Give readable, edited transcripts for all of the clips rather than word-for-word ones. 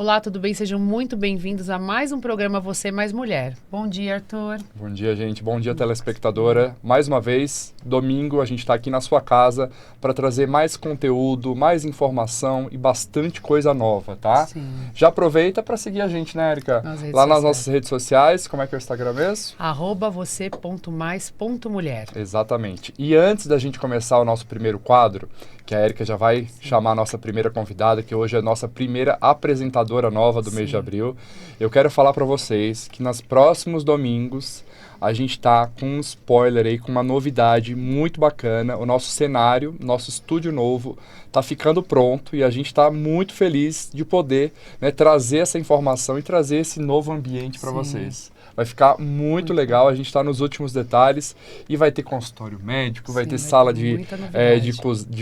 Olá, tudo bem? Sejam muito bem-vindos a mais um programa Você Mais Mulher. Bom dia, Arthur. Bom dia, gente. Bom dia, telespectadora. Mais uma vez, domingo, a gente está aqui na sua casa para trazer mais conteúdo, mais informação e bastante coisa nova, tá? Sim. Já aproveita para seguir a gente, né, Érica? Lá nas nossas redes sociais. Como é que é o Instagram mesmo? @você.mais.mulher. Exatamente. E antes da gente começar o nosso primeiro quadro, que a Érica já vai chamar a nossa primeira convidada, que hoje é a nossa primeira apresentadora nova do mês de abril, eu quero falar para vocês que nos próximos domingos a gente tá com um spoiler aí, com uma novidade muito bacana. O nosso cenário, nosso estúdio novo, tá ficando pronto e a gente tá muito feliz de poder, né, trazer essa informação e trazer esse novo ambiente para vocês. Vai ficar muito legal, a gente está nos últimos detalhes e vai ter consultório médico, vai ter sala de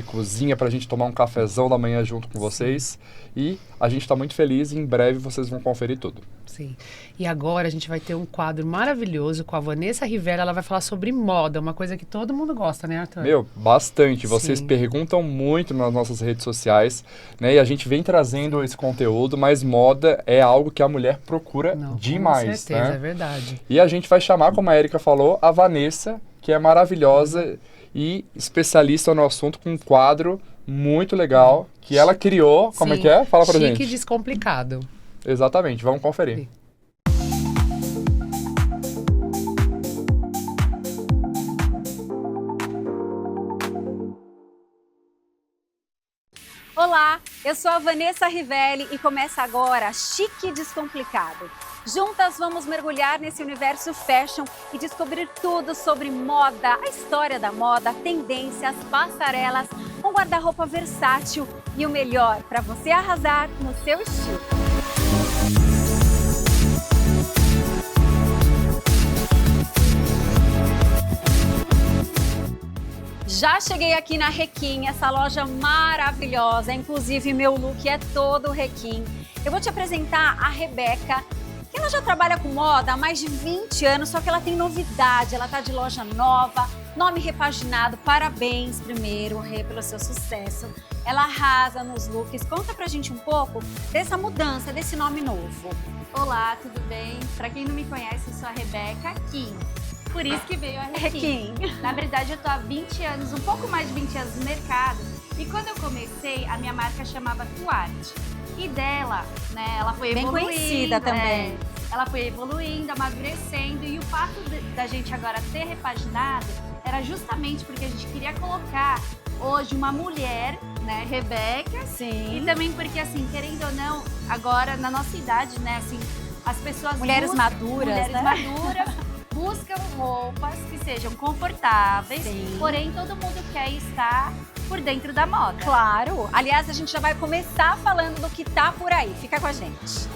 cozinha para a gente tomar um cafezão da manhã junto com vocês. E a gente está muito feliz e em breve vocês vão conferir tudo. Sim. E agora a gente vai ter um quadro maravilhoso com a Vanessa Rivera. Ela vai falar sobre moda, uma coisa que todo mundo gosta, né, Arthur? Meu, bastante. Vocês perguntam muito nas nossas redes sociais, né? E a gente vem trazendo esse conteúdo, mas moda é algo que a mulher procura demais. Com certeza, né? É verdade. E a gente vai chamar, como a Érica falou, a Vanessa, que é maravilhosa e especialista no assunto, com um quadro muito legal que ela criou. Como é que é? Fala pra gente. Chique e descomplicado. Exatamente, vamos conferir. Sim. Olá, eu sou a Vanessa Rivelli e começa agora Chique e Descomplicado. Juntas vamos mergulhar nesse universo fashion e descobrir tudo sobre moda, a história da moda, tendências, passarelas, um guarda-roupa versátil e o melhor para você arrasar no seu estilo. Já cheguei aqui na Requiem, essa loja maravilhosa, inclusive meu look é todo Requiem. Eu vou te apresentar a Rebeca, que ela já trabalha com moda há mais de 20 anos, só que ela tem novidade, ela tá de loja nova, nome repaginado, parabéns primeiro, Rê, pelo seu sucesso. Ela arrasa nos looks, conta pra gente um pouco dessa mudança, desse nome novo. Olá, tudo bem? Pra quem não me conhece, eu sou a Rebeca Kim. Por isso que veio a Requiem. Na verdade, eu tô há 20 anos, um pouco mais de 20 anos no mercado. E quando eu comecei, a minha marca chamava Tuarte. E dela, né, ela foi evoluindo. Bem conhecida também. Ela foi evoluindo, amadurecendo. E o fato da gente agora ter repaginado era justamente porque a gente queria colocar hoje uma mulher, né, Rebeca. Sim. E também porque, assim, querendo ou não, agora na nossa idade, né, assim, as pessoas Mulheres maduras, buscam roupas que sejam confortáveis, porém todo mundo quer estar por dentro da moda. Claro! Aliás, a gente já vai começar falando do que tá por aí. Fica com a gente.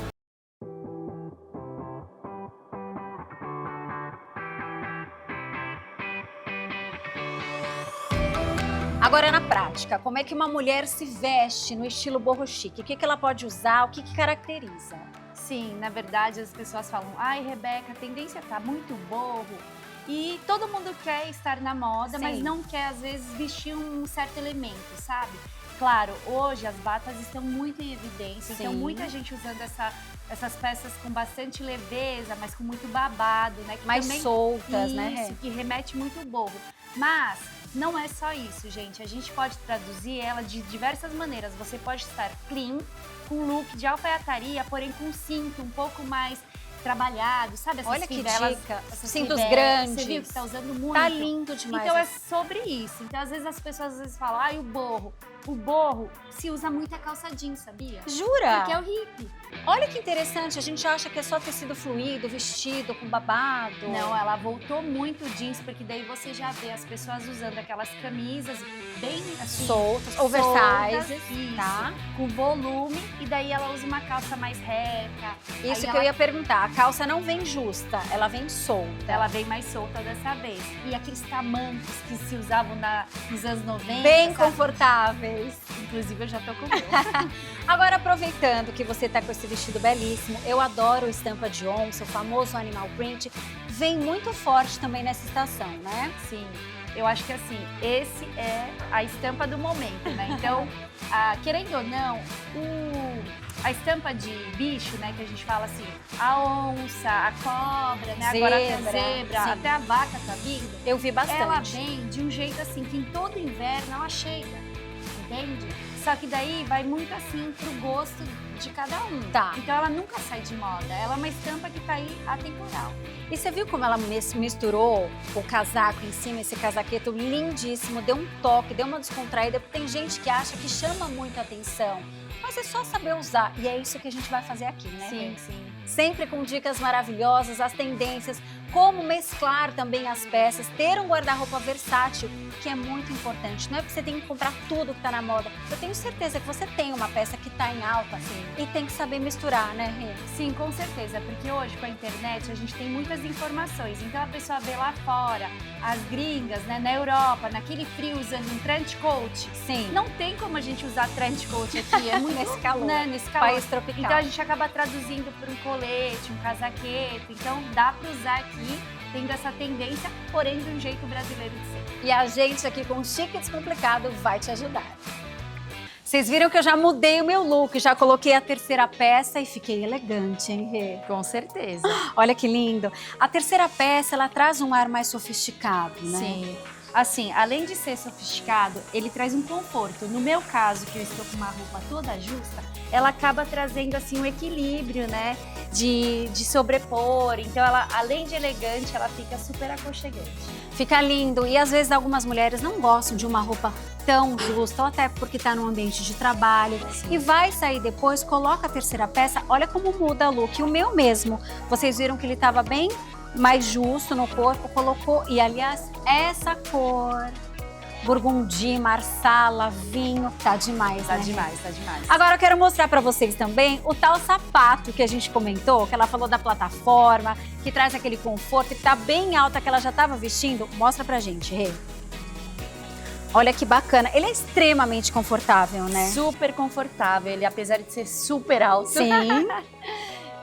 Agora, na prática, como é que uma mulher se veste no estilo boho chique? O que ela pode usar? O que caracteriza? Sim, na verdade as pessoas falam, ai Rebeca, a tendência tá muito boho. E todo mundo quer estar na moda, mas não quer às vezes vestir um certo elemento, sabe? Claro, hoje as batas estão muito em evidência, então muita gente usando essas peças com bastante leveza, mas com muito babado, né? Que mais também, soltas, né? Isso, que remete muito boho. Mas não é só isso, gente. A gente pode traduzir ela de diversas maneiras. Você pode estar clean, com look de alfaiataria, porém com cinto um pouco mais trabalhado, sabe? Essas Olha que fivelas, dica, essas cintos fivelas, grandes. Você viu que tá usando muito? Tá lindo demais. Então é sobre isso. Então às vezes as pessoas falam, ai, o borro. O borro se usa muito a calça jeans, sabia? Jura? Porque é o hippie. Olha que interessante, a gente acha que é só tecido fluido, vestido com babado. Não, ela voltou muito jeans, porque daí você já vê as pessoas usando aquelas camisas bem assim, soltas, oversize, tá? Com volume, e daí ela usa uma calça mais reta. Isso que eu ia perguntar, a calça não vem justa, ela vem solta. Ela vem mais solta dessa vez. E aqueles tamancos que se usavam nos anos 90. Bem confortáveis. Inclusive eu já tô com o meu. Agora, aproveitando que você tá com esse vestido belíssimo, eu adoro estampa de onça, o famoso animal print, vem muito forte também nessa estação, né? Sim. eu acho que assim, esse é a estampa do momento, né? Então, querendo ou não, a estampa de bicho, né, que a gente fala assim, a onça, a cobra, né, agora até a zebra, até a vaca tá vindo. Eu vi bastante. Ela vem de um jeito assim, que em todo inverno ela chega, entende? Só que daí vai muito assim pro gosto de cada um. Tá. Então ela nunca sai de moda, ela é uma estampa que tá aí atemporal. E você viu como ela misturou o casaco em cima, esse casaqueto lindíssimo, deu um toque, deu uma descontraída, porque tem gente que acha que chama muita atenção. Mas é só saber usar, e é isso que a gente vai fazer aqui, né? Sim, sim. Sempre com dicas maravilhosas, as tendências, como mesclar também as peças, ter um guarda-roupa versátil, que é muito importante. Não é porque você tem que comprar tudo que tá na moda. Eu tenho certeza que você tem uma peça que tá em alta, Sim. e tem que saber misturar, né, Rê? Sim, com certeza, porque hoje com a internet a gente tem muitas informações. Então a pessoa vê lá fora, as gringas, né, na Europa, naquele frio usando um trench coat. Sim. Não tem como a gente usar trench coat aqui, é muito Nesse calor. né, nesse calor. País tropical. Então a gente acaba traduzindo para um colete, um casaquete. Então dá para usar aqui, tendo essa tendência, porém de um jeito brasileiro de ser. E a gente aqui com o Chique Descomplicado vai te ajudar. Vocês viram que eu já mudei o meu look, já coloquei a terceira peça e fiquei elegante, hein, Rê? Com certeza. Olha que lindo. A terceira peça, ela traz um ar mais sofisticado, né? Sim. Assim, além de ser sofisticado, ele traz um conforto. No meu caso, que eu estou com uma roupa toda justa, ela acaba trazendo assim um equilíbrio, né? De sobrepor. Então, ela, além de elegante, ela fica super aconchegante. Fica lindo. E às vezes algumas mulheres não gostam de uma roupa tão justa, ou até porque está num ambiente de trabalho. Sim. E vai sair depois, coloca a terceira peça, olha como muda o look. O meu mesmo, vocês viram que ele estava bem mais justo no corpo, colocou, e aliás, essa cor, burgundi, marsala, vinho, tá demais, Tá né? demais, tá demais. Agora eu quero mostrar pra vocês também o tal sapato que a gente comentou, que ela falou da plataforma, que traz aquele conforto, que tá bem alta, que ela já tava vestindo. Mostra pra gente, Rê. Olha que bacana. Ele é extremamente confortável, né? Super confortável, ele apesar de ser super alto, Sim.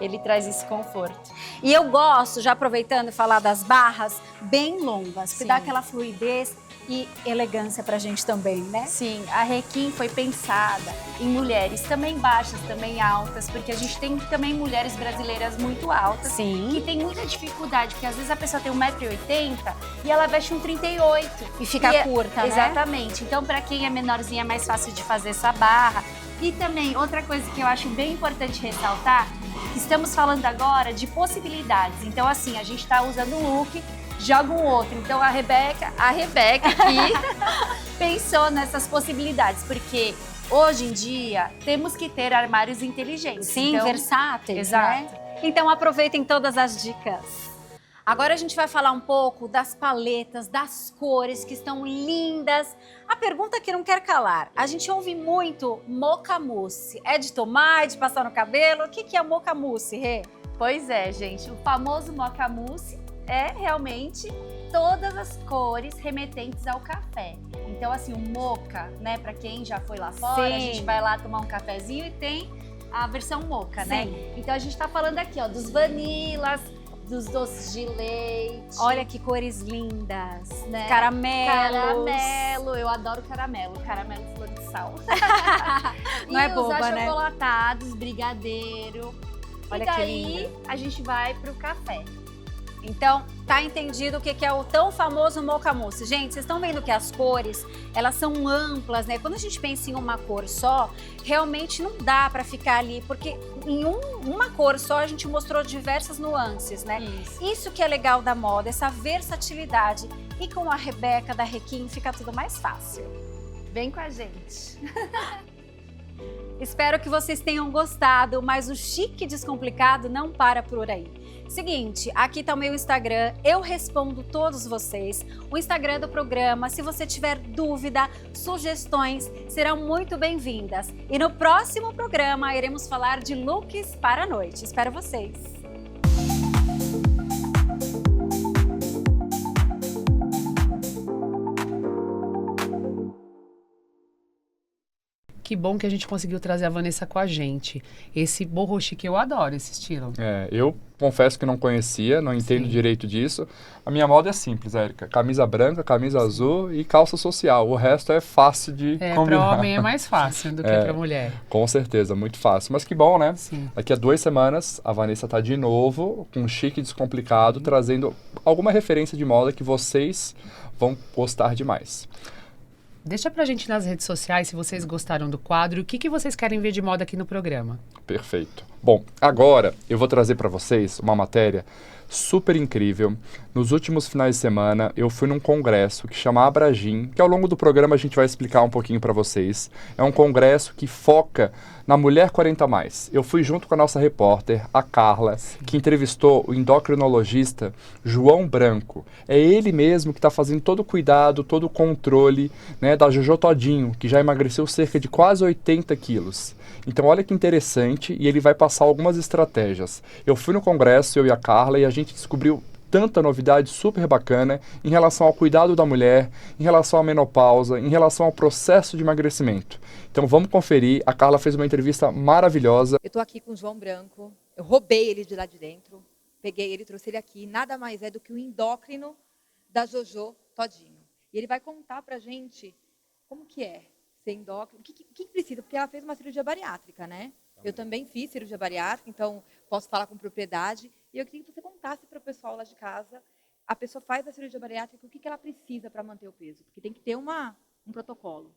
ele traz esse conforto. E eu gosto, já aproveitando e falar das barras, bem longas, que Sim. dá aquela fluidez e elegância pra gente também, né? Sim, a Requiem foi pensada em mulheres também baixas, também altas, porque a gente tem também mulheres brasileiras muito altas que Sim. tem muita dificuldade, porque às vezes a pessoa tem 1,80 m e ela veste um 38. E fica curta, né? Exatamente. Então, para quem é menorzinha, é mais fácil de fazer essa barra. E também, outra coisa que eu acho bem importante ressaltar, que estamos falando agora de possibilidades. Então, assim, a gente está usando um look, joga um outro. Então, a Rebeca aqui pensou nessas possibilidades, porque hoje em dia temos que ter armários inteligentes. Sim, então, versáteis, exato. né? Então aproveitem todas as dicas. Agora a gente vai falar um pouco das paletas, das cores que estão lindas. A pergunta que não quer calar, a gente ouve muito mocha mousse. É de tomar, é de passar no cabelo? O que é mocha mousse, Rê? Pois é, gente, o famoso mocha mousse é realmente todas as cores remetentes ao café. Então, assim, o mocha, né, para quem já foi lá fora, Sim. a gente vai lá tomar um cafezinho e tem a versão mocha, né? Sim. Então, a gente tá falando aqui, ó, dos vanilas, dos doces de leite. Olha que cores lindas, né? Caramelos. Caramelo, eu adoro caramelo, caramelo flor de sal. Não e é boba, os né? achocolatados, brigadeiro. Olha e que daí lindo. a gente vai pro café. Então, tá entendido o que é o tão famoso mocha mousse. Gente, vocês estão vendo que as cores, elas são amplas, né? Quando a gente pensa em uma cor só, realmente não dá pra ficar ali, porque em uma cor só a gente mostrou diversas nuances, né? Isso que é legal da moda, essa versatilidade. E com a Rebeca da Requiem fica tudo mais fácil. Vem com a gente. Espero que vocês tenham gostado, mas o Chique Descomplicado não para por aí. Seguinte, aqui tá o meu Instagram, eu respondo todos vocês. O Instagram do programa, se você tiver dúvida, sugestões, serão muito bem-vindas. E no próximo programa iremos falar de looks para a noite. Espero vocês! Que bom que a gente conseguiu trazer a Vanessa com a gente. Esse boho chique, eu adoro esse estilo. Eu confesso que não conhecia, não entendo Sim. direito disso. A minha moda é simples, Érica. Camisa branca, camisa azul e calça social. O resto é fácil de Para combinar. homem é mais fácil do que para mulher. Com certeza, muito fácil. Mas que bom, né? Sim. Daqui a 2 semanas, a Vanessa tá de novo com um chique descomplicado, trazendo alguma referência de moda que vocês vão gostar demais. Deixa pra gente nas redes sociais se vocês gostaram do quadro, o que vocês querem ver de moda aqui no programa. Perfeito. Bom, agora eu vou trazer para vocês uma matéria super incrível. Nos últimos finais de semana, eu fui num congresso que chama Abragin, que ao longo do programa a gente vai explicar um pouquinho para vocês. É um congresso que foca na mulher 40+. Eu fui junto com a nossa repórter, a Carla, que entrevistou o endocrinologista João Branco. É ele mesmo que está fazendo todo o cuidado, todo o controle, né, da Jojo Todinho, que já emagreceu cerca de quase 80 quilos. Então olha que interessante, e ele vai passar algumas estratégias. Eu fui no congresso, eu e a Carla, e a gente descobriu tanta novidade super bacana em relação ao cuidado da mulher, em relação à menopausa, em relação ao processo de emagrecimento. Então vamos conferir, a Carla fez uma entrevista maravilhosa. Eu estou aqui com o João Branco, eu roubei ele de lá de dentro, peguei ele, trouxe ele aqui, nada mais é do que o endócrino da Jojo Todinho. E ele vai contar pra gente como que é ser endócrino, o que precisa, porque ela fez uma cirurgia bariátrica, né? Eu também fiz cirurgia bariátrica, então posso falar com propriedade. E eu queria que você contasse para o pessoal lá de casa, a pessoa faz a cirurgia bariátrica, o que ela precisa para manter o peso? Porque tem que ter um protocolo.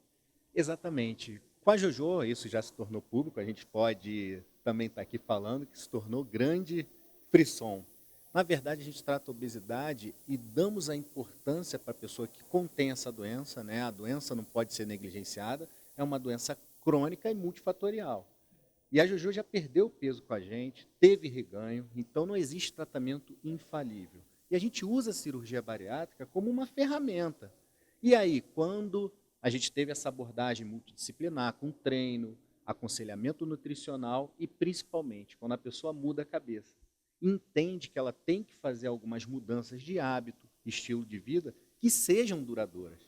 Exatamente. Com a Jojo, isso já se tornou público, a gente pode também estar aqui falando que se tornou grande frisson. Na verdade, a gente trata a obesidade e damos a importância para a pessoa que contém essa doença, né? A doença não pode ser negligenciada, é uma doença crônica e multifatorial. E a Jojo já perdeu peso com a gente, teve reganho, então não existe tratamento infalível. E a gente usa a cirurgia bariátrica como uma ferramenta. E aí, quando a gente teve essa abordagem multidisciplinar, com treino, aconselhamento nutricional e, principalmente, quando a pessoa muda a cabeça, entende que ela tem que fazer algumas mudanças de hábito, estilo de vida, que sejam duradouras.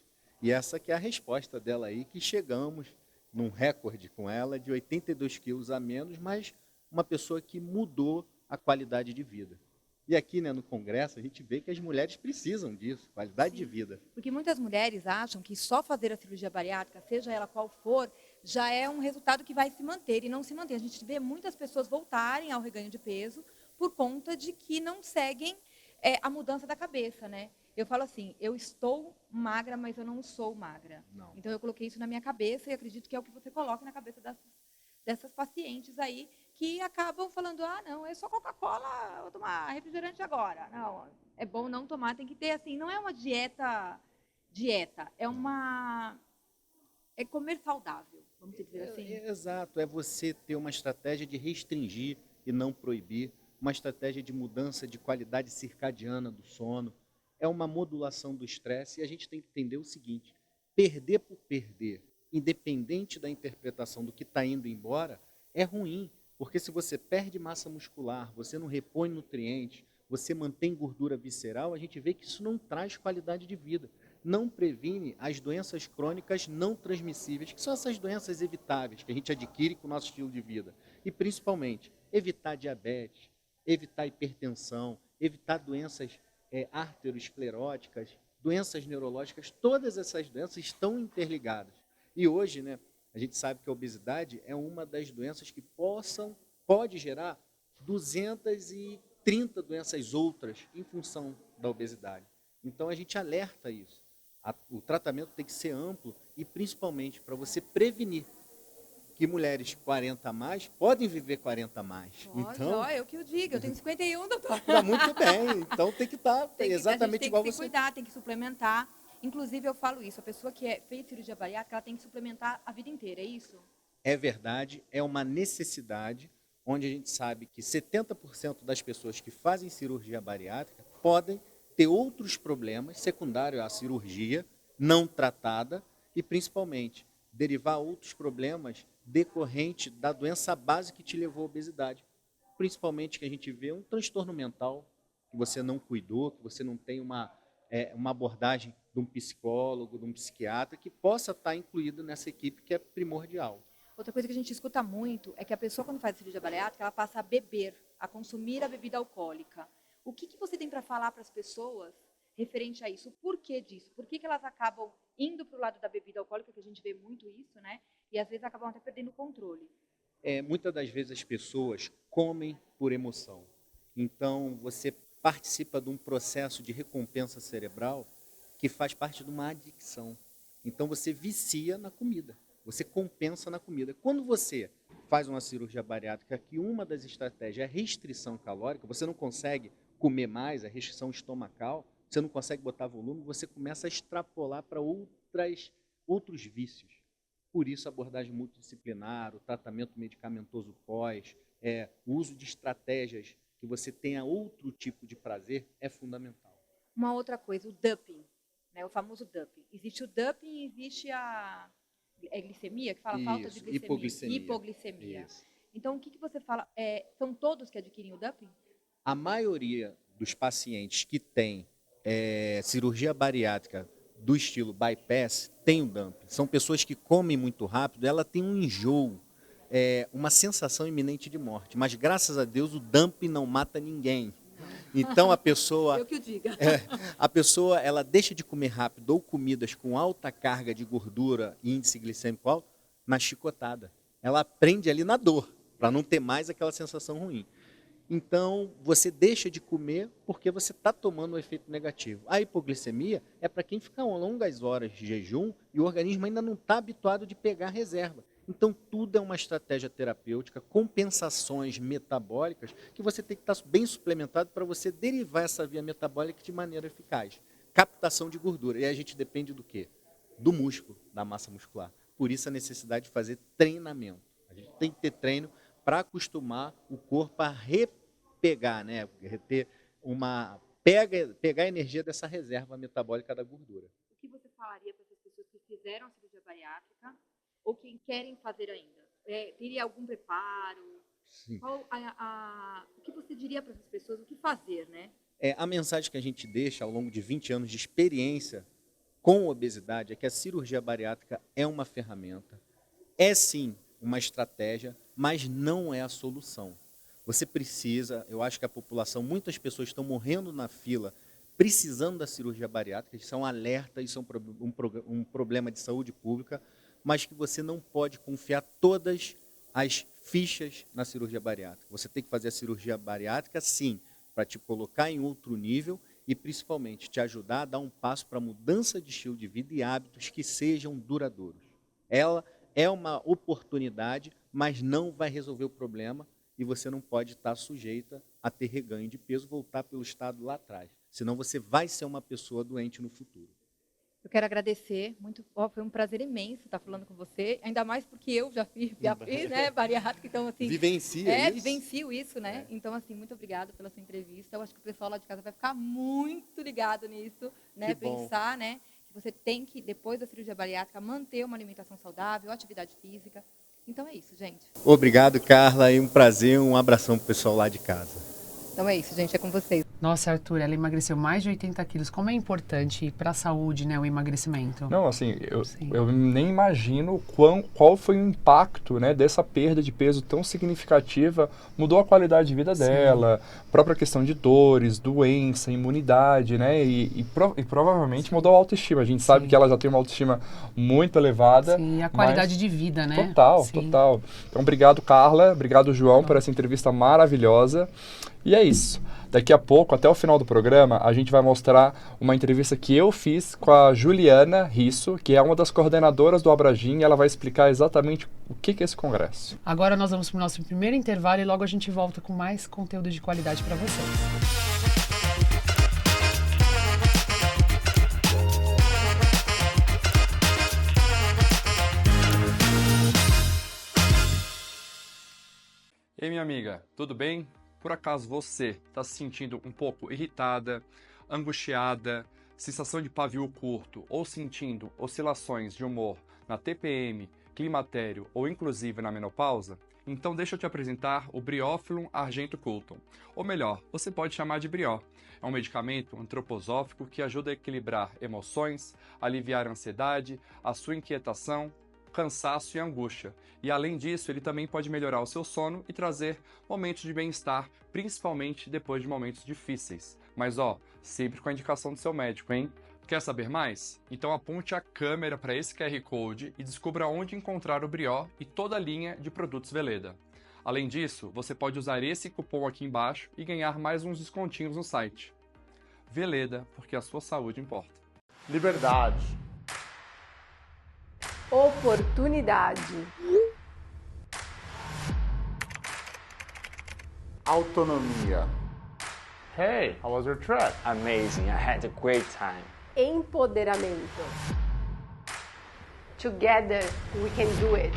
E essa que é a resposta dela aí, que chegamos num recorde com ela de 82 quilos a menos, mas uma pessoa que mudou a qualidade de vida. E aqui, né, no congresso, a gente vê que as mulheres precisam disso, qualidade de vida. Porque muitas mulheres acham que só fazer a cirurgia bariátrica, seja ela qual for, já é um resultado que vai se manter e não se mantém. A gente vê muitas pessoas voltarem ao reganho de peso por conta de que não seguem a mudança da cabeça, né? Eu falo assim, eu estou magra, mas eu não sou magra. Não. Então eu coloquei isso na minha cabeça e acredito que é o que você coloca na cabeça dessas pacientes aí que acabam falando, não, é só Coca-Cola, vou tomar refrigerante agora. Não, é bom não tomar, tem que ter assim, não é uma dieta, é comer saudável, vamos dizer assim. Exato, é você ter uma estratégia de restringir e não proibir, uma estratégia de mudança de qualidade circadiana do sono, é uma modulação do estresse, e a gente tem que entender o seguinte, perder por perder, independente da interpretação do que está indo embora, é ruim, porque se você perde massa muscular, você não repõe nutrientes, você mantém gordura visceral, a gente vê que isso não traz qualidade de vida, não previne as doenças crônicas não transmissíveis, que são essas doenças evitáveis que a gente adquire com o nosso estilo de vida, e principalmente evitar diabetes, evitar hipertensão, evitar doenças arterioscleróticas, doenças neurológicas, todas essas doenças estão interligadas. E hoje, né, a gente sabe que a obesidade é uma das doenças que pode gerar 230 doenças outras em função da obesidade. Então a gente alerta isso. O tratamento tem que ser amplo e principalmente para você prevenir que mulheres 40 a mais podem viver 40 a mais. Então, eu que o digo, eu tenho 51, doutor. Tá muito bem, então tem que estar exatamente igual você. Tem que se você. cuidar, tem que suplementar. Inclusive, eu falo isso, a pessoa que fez cirurgia bariátrica, ela tem que suplementar a vida inteira, é isso? É verdade, é uma necessidade, onde a gente sabe que 70% das pessoas que fazem cirurgia bariátrica podem ter outros problemas secundários à cirurgia, não tratada, e principalmente derivar outros problemas decorrente da doença base que te levou à obesidade. Principalmente que a gente vê um transtorno mental, que você não cuidou, que você não tem uma abordagem de um psicólogo, de um psiquiatra, que possa estar incluído nessa equipe, que é primordial. Outra coisa que a gente escuta muito é que a pessoa, quando faz cirurgia bariátrica, ela passa a beber, a consumir a bebida alcoólica. O que você tem para falar para as pessoas referente a isso? O porquê disso? Por que elas acabam indo para o lado da bebida alcoólica, que a gente vê muito isso, né? E às vezes acabam até perdendo o controle. Muitas das vezes as pessoas comem por emoção. Então, você participa de um processo de recompensa cerebral que faz parte de uma adicção. Então, você vicia na comida. Você compensa na comida. Quando você faz uma cirurgia bariátrica, que uma das estratégias é restrição calórica, você não consegue comer mais, a restrição estomacal, você não consegue botar volume, você começa a extrapolar para outros vícios. Por isso, a abordagem multidisciplinar, o tratamento medicamentoso pós, o uso de estratégias que você tenha outro tipo de prazer é fundamental. Uma outra coisa, o dumping, né? O famoso dumping. Existe o dumping e existe a glicemia, que fala Isso, falta de glicemia. Hipoglicemia. Isso. Então, o que você fala? São todos que adquirem o dumping? A maioria dos pacientes que têm cirurgia bariátrica do estilo bypass tem o dumping. São pessoas que comem muito rápido, ela tem um enjoo, uma sensação iminente de morte. Mas, graças a Deus, o dumping não mata ninguém. Então, a pessoa... Eu que o diga. A pessoa, ela deixa de comer rápido ou comidas com alta carga de gordura e índice glicêmico alto na chicotada. Ela aprende ali na dor, para não ter mais aquela sensação ruim. Então, você deixa de comer porque você está tomando um efeito negativo. A hipoglicemia é para quem fica longas horas de jejum e o organismo ainda não está habituado de pegar reserva. Então, tudo é uma estratégia terapêutica, compensações metabólicas, que você tem que estar bem suplementado para você derivar essa via metabólica de maneira eficaz. Captação de gordura. E a gente depende do quê? Do músculo, da massa muscular. Por isso, a necessidade de fazer treinamento. A gente tem que ter treino para acostumar o corpo a repegar, né? Pegar a energia dessa reserva metabólica da gordura. O que você falaria para essas pessoas que fizeram a cirurgia bariátrica ou quem querem fazer ainda? Teria algum preparo? Sim. O que você diria para essas pessoas? O que fazer, né? A mensagem que a gente deixa ao longo de 20 anos de experiência com obesidade é que a cirurgia bariátrica é uma ferramenta, é sim uma estratégia, mas não é a solução. Você precisa, eu acho que a população, muitas pessoas estão morrendo na fila, precisando da cirurgia bariátrica, isso é um alerta, isso é um problema de saúde pública, mas que você não pode confiar todas as fichas na cirurgia bariátrica. Você tem que fazer a cirurgia bariátrica, sim, para te colocar em outro nível e, principalmente, te ajudar a dar um passo para a mudança de estilo de vida e hábitos que sejam duradouros. Ela é uma oportunidade, mas não vai resolver o problema e você não pode estar sujeita a ter reganho de peso, voltar pelo estado lá atrás. Senão você vai ser uma pessoa doente no futuro. Eu quero agradecer, foi um prazer imenso estar falando com você, ainda mais porque eu já fiz né, bariátrica, então assim... Vivencio isso, né? Então, assim, muito obrigada pela sua entrevista. Eu acho que o pessoal lá de casa vai ficar muito ligado nisso, né? Pensar, né? Que você tem que, depois da cirurgia bariátrica, manter uma alimentação saudável, atividade física. Então é isso, gente. Obrigado, Carla, e um prazer, um abração pro pessoal lá de casa. Então é isso, gente, é com vocês. Nossa, Arthur, ela emagreceu mais de 80 quilos. Como é importante para a saúde, né, o emagrecimento? Não, assim, eu nem imagino qual foi o impacto, né, dessa perda de peso tão significativa. Mudou a qualidade de vida dela, própria questão de dores, doença, imunidade, né, e provavelmente mudou a autoestima. A gente sabe que ela já tem uma autoestima muito elevada. Sim, a qualidade de vida, né? Total. Então, obrigado, Carla. Obrigado, João, por essa entrevista maravilhosa. E é isso. Daqui a pouco, até o final do programa, a gente vai mostrar uma entrevista que eu fiz com a Juliana Risso, que é uma das coordenadoras do Abragin, e ela vai explicar exatamente o que é esse congresso. Agora nós vamos para o nosso primeiro intervalo e logo a gente volta com mais conteúdo de qualidade para vocês. Ei, minha amiga, tudo bem? Por acaso você está se sentindo um pouco irritada, angustiada, sensação de pavio curto ou sentindo oscilações de humor na TPM, climatério ou inclusive na menopausa? Então deixa eu te apresentar o Briófilum Argento Cultum. Ou melhor, você pode chamar de Brió. É um medicamento antroposófico que ajuda a equilibrar emoções, aliviar a ansiedade, a sua inquietação cansaço e angústia. E além disso, ele também pode melhorar o seu sono e trazer momentos de bem-estar, principalmente depois de momentos difíceis. Mas sempre com a indicação do seu médico, hein? Quer saber mais? Então aponte a câmera para esse QR Code e descubra onde encontrar o Brió e toda a linha de produtos Veleda. Além disso, você pode usar esse cupom aqui embaixo e ganhar mais uns descontinhos no site. Veleda, porque a sua saúde importa. Liberdade. Oportunidade. Autonomia. Hey, How was your trip? amazing. I had a great time. Empoderamento. Together we can do it.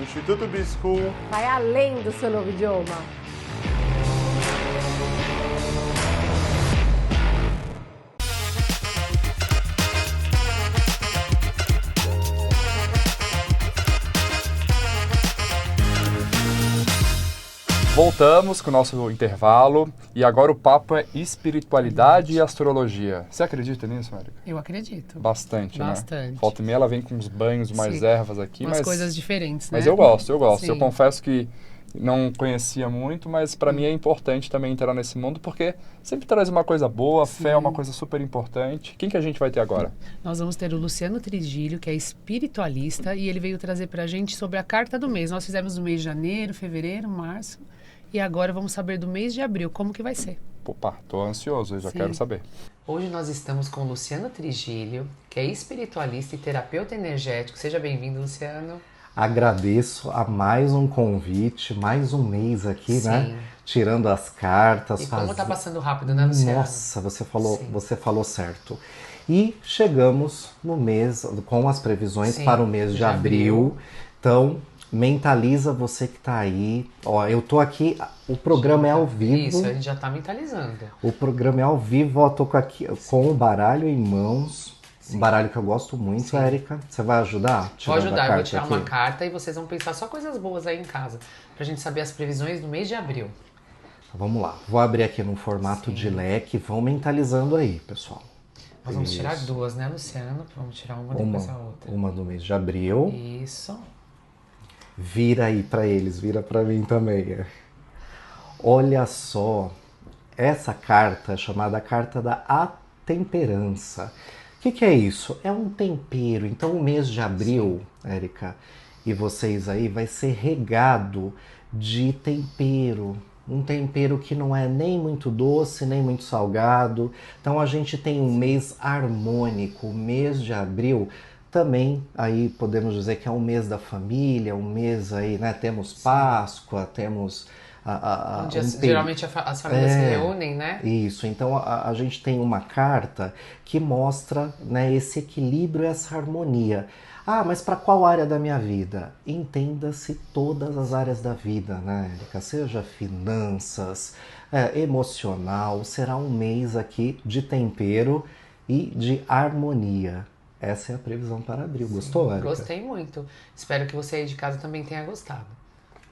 Instituto B-School. Vai além do seu novo idioma. Voltamos com o nosso intervalo e agora o papo é espiritualidade e astrologia. Você acredita nisso, Érica? Eu acredito. Bastante, né? Bastante. Volta e meia ela vem com uns banhos, umas Sim. ervas aqui, Umas mas... coisas diferentes, né? Mas eu gosto. Eu Sim. confesso que não conhecia muito, mas para mim é importante também entrar nesse mundo, porque sempre traz uma coisa boa, fé é uma coisa super importante. Quem que a gente vai ter agora? Nós vamos ter o Luciano Trigílio, que é espiritualista, e ele veio trazer pra gente sobre a carta do mês. Nós fizemos no mês de janeiro, fevereiro, março, e agora vamos saber do mês de abril, como que vai ser. Opa, tô ansioso, eu já Sim. quero saber. Hoje nós estamos com o Luciano Trigílio, que é espiritualista e terapeuta energético. Seja bem-vindo, Luciano. Agradeço a mais um convite, mais um mês aqui, Sim. né? Tirando as cartas. E como tá passando rápido, né, Luciano? Nossa, Sim. você falou certo. E chegamos no mês, com as previsões Sim, para o mês de abril. Então, mentaliza você que tá aí. Ó, eu tô aqui, o programa é ao vivo. Isso, a gente já tá mentalizando. O programa é ao vivo, ó, tô aqui com o baralho em mãos. Um baralho que eu gosto muito, Sim. Érica. Você vai ajudar? Vou Tirando a ajudar, eu carta vou tirar aqui? uma carta e vocês vão pensar só coisas boas aí em casa, pra gente saber as previsões do mês de abril. Vamos lá, vou abrir aqui no formato de leque, vão mentalizando aí, pessoal. Nós vamos Isso. tirar duas, né, Luciano? Vamos tirar uma depois a outra. Uma do mês de abril. Isso. Vira aí pra eles, vira pra mim também. Olha só, essa carta é chamada carta da atemperança. O que é isso? É um tempero. Então o mês de abril, Érica, e vocês aí, vai ser regado de tempero. Um tempero que não é nem muito doce, nem muito salgado. Então a gente tem um mês harmônico. O mês de abril também aí podemos dizer que é um mês da família, um mês aí, né? Temos Páscoa, temos Onde geralmente as famílias se reúnem, né? Isso, então a gente tem uma carta que mostra, né, esse equilíbrio, essa harmonia. Ah, mas para qual área da minha vida? Entenda-se todas as áreas da vida, né, Érica? Seja finanças, emocional, será um mês aqui de tempero e de harmonia. Essa é a previsão para abril. Gostou, Érica? Gostei muito. Espero que você aí de casa também tenha gostado.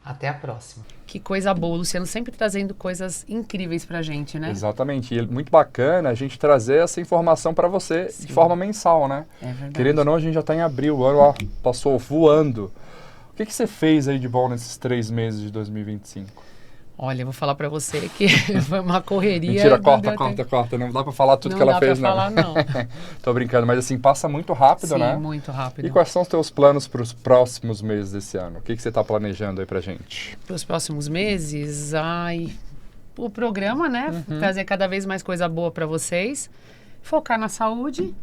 Até a próxima. Que coisa boa, o Luciano sempre trazendo coisas incríveis pra gente, né? Exatamente, e é muito bacana a gente trazer essa informação para você de forma mensal, né? É verdade. Querendo ou não, a gente já tá em abril, o ano ó, passou voando. O que você fez aí de bom nesses 3 meses de 2025? Olha, eu vou falar pra você que foi uma correria. Mentira, não corta, deu corta, tempo. corta. Não dá pra falar tudo Não que ela dá fez, pra não. falar, não. Tô brincando, mas assim, passa muito rápido, Sim, né? muito rápido. E quais são os teus planos para os próximos meses desse ano? O que você tá planejando aí pra gente? Para os próximos meses, o programa, né? Trazer cada vez mais coisa boa pra vocês. Focar na saúde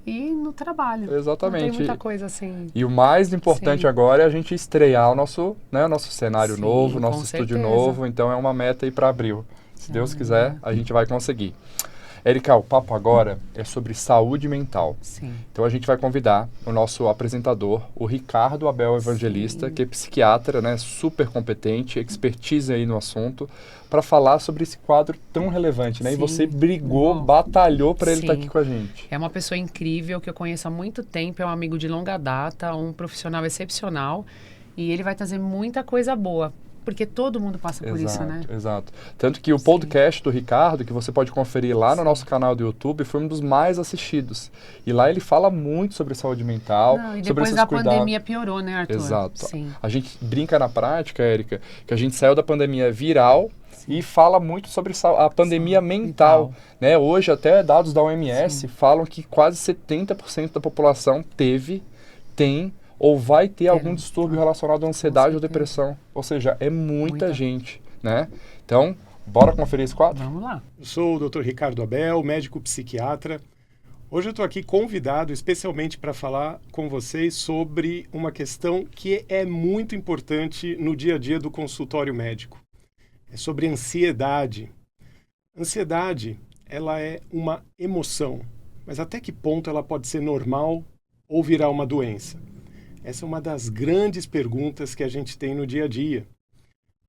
e no trabalho. Exatamente. Não tem muita coisa assim. E o mais importante Sim. agora é a gente estrear o nosso cenário Sim, novo, com nosso estúdio certeza. novo. Então é uma meta aí para abril. Se Deus quiser, a gente vai conseguir. Érica, o papo agora é sobre saúde mental. Sim. Então a gente vai convidar o nosso apresentador, o Ricardo Abel Evangelista, que é psiquiatra, né, super competente, expertise aí no assunto, para falar sobre esse quadro tão relevante, né? E Sim. você brigou, Bom. batalhou para ele Sim. estar aqui com a gente. É uma pessoa incrível que eu conheço há muito tempo, é um amigo de longa data, um profissional excepcional e ele vai trazer muita coisa boa Porque todo mundo passa por isso, né? Exato. Tanto que o podcast do Ricardo, que você pode conferir lá no nosso canal do YouTube, foi um dos mais assistidos. E lá ele fala muito sobre saúde mental, Não, e sobre depois esses da cuidados. pandemia piorou, né, Arthur? Exato. Sim. A gente brinca na prática, Érica, que a gente saiu da pandemia viral e fala muito sobre a pandemia mental. Né? Hoje, até dados da OMS falam que quase 70% da população tem ou vai ter algum distúrbio relacionado à ansiedade ou depressão. Ou seja, é muita gente, né? Então, bora conferir esse quadro? Vamos lá. Eu sou o Dr. Ricardo Abel, médico psiquiatra. Hoje eu estou aqui convidado especialmente para falar com vocês sobre uma questão que é muito importante no dia a dia do consultório médico. É sobre ansiedade. Ansiedade, ela é uma emoção, mas até que ponto ela pode ser normal ou virar uma doença? Essa é uma das grandes perguntas que a gente tem no dia a dia.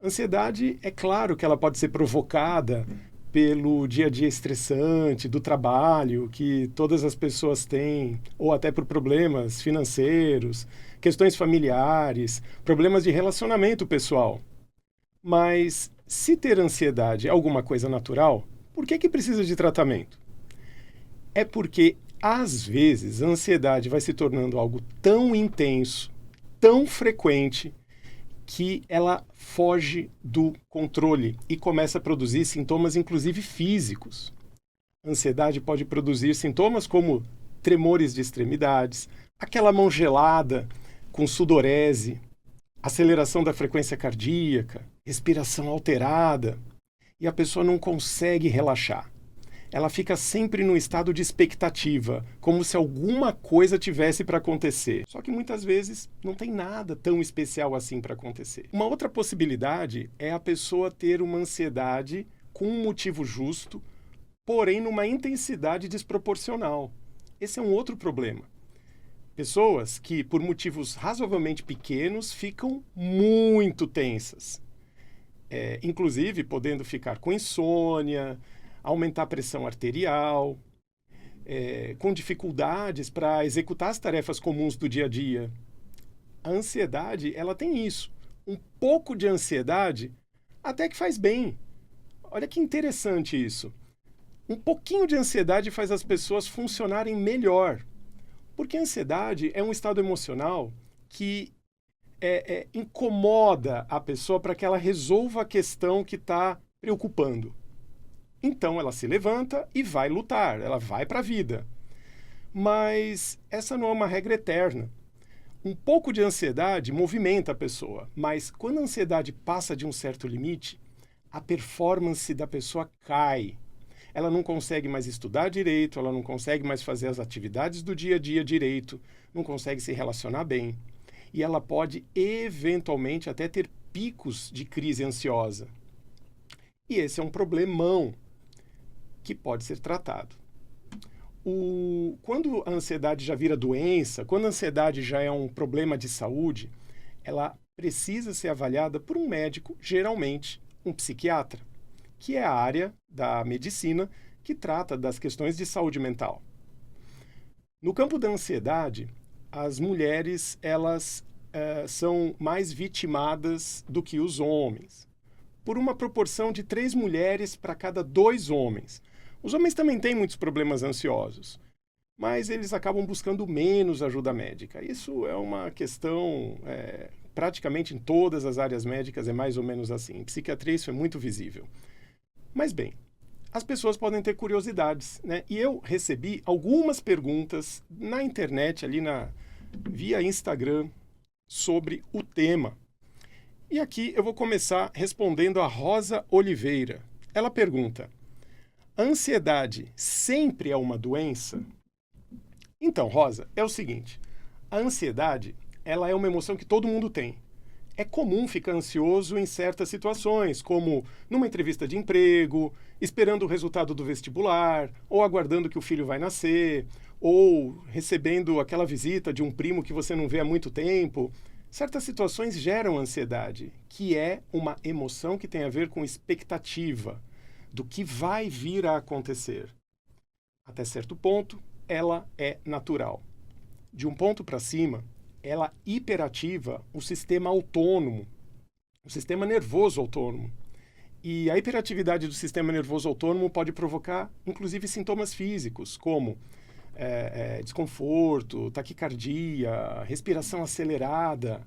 Ansiedade, é claro que ela pode ser provocada pelo dia a dia estressante, do trabalho que todas as pessoas têm, ou até por problemas financeiros, questões familiares, problemas de relacionamento pessoal. Mas se ter ansiedade é alguma coisa natural, por que precisa de tratamento? É porque às vezes, a ansiedade vai se tornando algo tão intenso, tão frequente, que ela foge do controle e começa a produzir sintomas, inclusive físicos. A ansiedade pode produzir sintomas como tremores de extremidades, aquela mão gelada com sudorese, aceleração da frequência cardíaca, respiração alterada, e a pessoa não consegue relaxar. Ela fica sempre num estado de expectativa, como se alguma coisa tivesse para acontecer. Só que muitas vezes não tem nada tão especial assim para acontecer. Uma outra possibilidade é a pessoa ter uma ansiedade com um motivo justo, porém numa intensidade desproporcional. Esse é um outro problema. Pessoas que, por motivos razoavelmente pequenos, ficam muito tensas. Inclusive podendo ficar com insônia, aumentar a pressão arterial, com dificuldades para executar as tarefas comuns do dia a dia. A ansiedade, ela tem isso. Um pouco de ansiedade até que faz bem. Olha que interessante isso. Um pouquinho de ansiedade faz as pessoas funcionarem melhor. Porque a ansiedade é um estado emocional que incomoda a pessoa para que ela resolva a questão que está preocupando. Então ela se levanta e vai lutar, ela vai para a vida. Mas essa não é uma regra eterna. Um pouco de ansiedade movimenta a pessoa, mas quando a ansiedade passa de um certo limite, a performance da pessoa cai. Ela não consegue mais estudar direito, ela não consegue mais fazer as atividades do dia a dia direito, não consegue se relacionar bem. E ela pode, eventualmente, até ter picos de crise ansiosa. E esse é um problemão que pode ser tratado. Quando a ansiedade já vira doença, quando a ansiedade já é um problema de saúde, ela precisa ser avaliada por um médico, geralmente um psiquiatra, que é a área da medicina que trata das questões de saúde mental. No campo da ansiedade, as mulheres elas são mais vitimadas do que os homens, por uma proporção de 3 mulheres para cada 2 homens. Os homens também têm muitos problemas ansiosos, mas eles acabam buscando menos ajuda médica. Isso é uma questão, praticamente em todas as áreas médicas é mais ou menos assim. Em psiquiatria isso é muito visível. Mas bem, as pessoas podem ter curiosidades, né? E eu recebi algumas perguntas na internet, ali via Instagram, sobre o tema. E aqui eu vou começar respondendo a Rosa Oliveira. Ela pergunta: a ansiedade sempre é uma doença? Então, Rosa, é o seguinte. A ansiedade, ela é uma emoção que todo mundo tem. É comum ficar ansioso em certas situações, como numa entrevista de emprego, esperando o resultado do vestibular, ou aguardando que o filho vai nascer, ou recebendo aquela visita de um primo que você não vê há muito tempo. Certas situações geram ansiedade, que é uma emoção que tem a ver com expectativa do que vai vir a acontecer. Até certo ponto, ela é natural. De um ponto para cima, ela hiperativa o sistema autônomo o sistema nervoso autônomo. E a hiperatividade do sistema nervoso autônomo pode provocar, inclusive, sintomas físicos, como desconforto, taquicardia, respiração acelerada,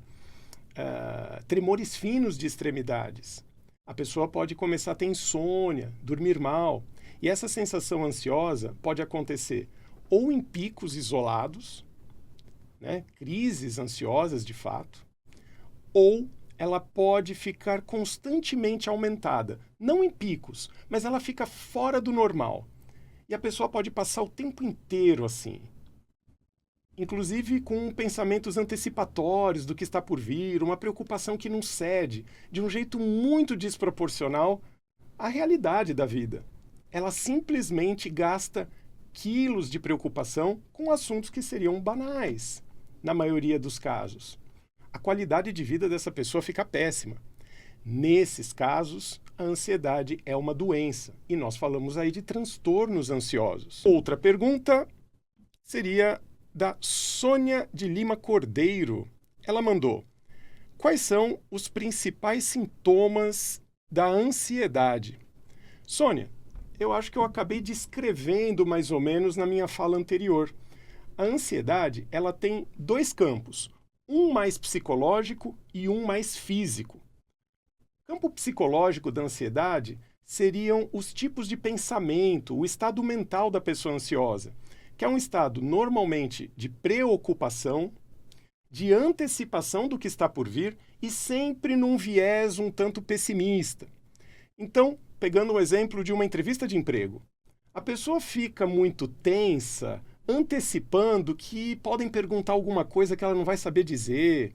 tremores finos de extremidades. A pessoa pode começar a ter insônia, dormir mal. E essa sensação ansiosa pode acontecer ou em picos isolados, né, crises ansiosas de fato, ou ela pode ficar constantemente aumentada. Não em picos, mas ela fica fora do normal. E a pessoa pode passar o tempo inteiro assim. Inclusive com pensamentos antecipatórios do que está por vir, uma preocupação que não cede, de um jeito muito desproporcional à realidade da vida. Ela simplesmente gasta quilos de preocupação com assuntos que seriam banais, na maioria dos casos. A qualidade de vida dessa pessoa fica péssima. Nesses casos, a ansiedade é uma doença, e nós falamos aí de transtornos ansiosos. Outra pergunta seria da Sônia de Lima Cordeiro. Ela mandou: quais são os principais sintomas da ansiedade? Sônia, eu acho que eu acabei descrevendo mais ou menos na minha fala anterior. A ansiedade, ela tem dois campos, um mais psicológico e um mais físico. O campo psicológico da ansiedade seriam os tipos de pensamento, o estado mental da pessoa ansiosa, que é um estado normalmente de preocupação, de antecipação do que está por vir e sempre num viés um tanto pessimista. Então, pegando um exemplo de uma entrevista de emprego, a pessoa fica muito tensa, antecipando que podem perguntar alguma coisa que ela não vai saber dizer,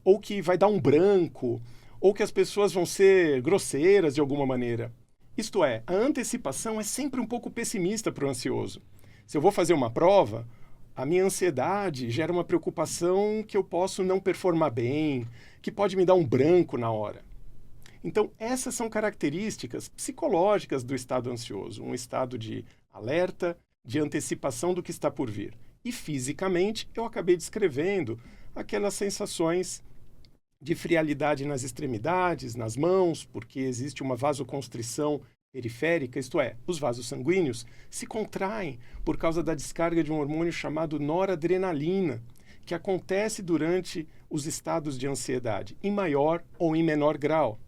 ou que vai dar um branco, ou que as pessoas vão ser grosseiras de alguma maneira. Isto é, a antecipação é sempre um pouco pessimista para o ansioso. Se eu vou fazer uma prova, a minha ansiedade gera uma preocupação que eu posso não performar bem, que pode me dar um branco na hora. Então, essas são características psicológicas do estado ansioso, um estado de alerta, de antecipação do que está por vir. E fisicamente, eu acabei descrevendo aquelas sensações de frialidade nas extremidades, nas mãos, porque existe uma vasoconstrição periférica, isto é, os vasos sanguíneos se contraem por causa da descarga de um hormônio chamado noradrenalina, que acontece durante os estados de ansiedade, em maior ou em menor grau.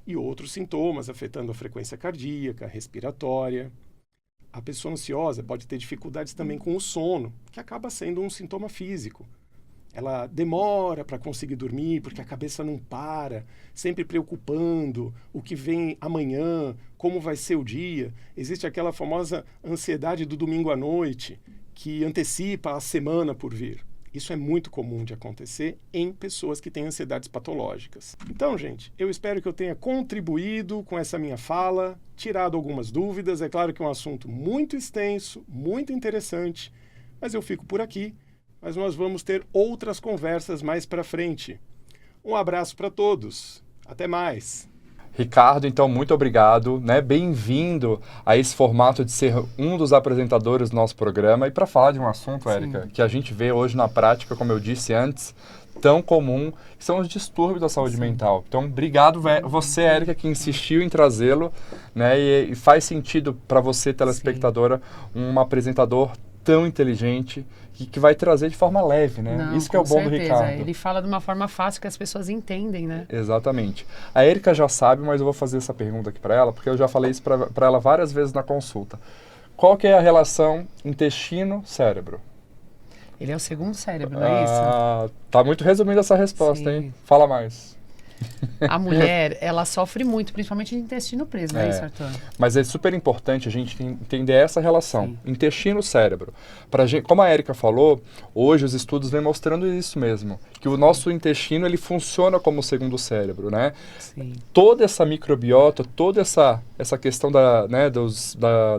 E outros sintomas afetando a frequência cardíaca, respiratória. A pessoa ansiosa pode ter dificuldades também com o sono, que acaba sendo um sintoma físico. Ela demora para conseguir dormir porque a cabeça não para, sempre preocupando o que vem amanhã, como vai ser o dia. Existe aquela famosa ansiedade do domingo à noite, que antecipa a semana por vir. Isso é muito comum de acontecer em pessoas que têm ansiedades patológicas. Então, gente, eu espero que eu tenha contribuído com essa minha fala, tirado algumas dúvidas. É claro que é um assunto muito extenso, muito interessante, mas eu fico por aqui. Mas nós vamos ter outras conversas mais para frente. Um abraço para todos. Até mais. Ricardo, então, muito obrigado, né? Bem-vindo a esse formato de ser um dos apresentadores do nosso programa. E para falar de um assunto, Érica, que a gente vê hoje na prática, como eu disse antes, tão comum, que são os distúrbios da saúde mental. Então, obrigado você, Érica, que insistiu em trazê-lo, né? E faz sentido para você, telespectadora, um apresentador tão inteligente que vai trazer de forma leve, né? Não, isso que é o bom do Ricardo. Ele fala de uma forma fácil que as pessoas entendem, né? Exatamente. A Érica já sabe, mas eu vou fazer essa pergunta aqui para ela, porque eu já falei isso para ela várias vezes na consulta. Qual que é a relação intestino-cérebro? Ele é o segundo cérebro, não é isso? Tá muito resumida essa resposta, hein? Fala mais. A mulher, ela sofre muito, principalmente de intestino preso, não é isso, Arthur? Mas é super importante a gente entender essa relação, intestino-cérebro. Como a Érica falou, hoje os estudos vêm mostrando isso mesmo, que o nosso intestino ele funciona como o segundo cérebro, né? Sim. Toda essa microbiota, toda essa questão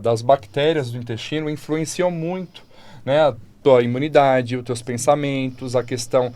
das bactérias do intestino influenciam muito, né? A imunidade, os teus pensamentos, a questão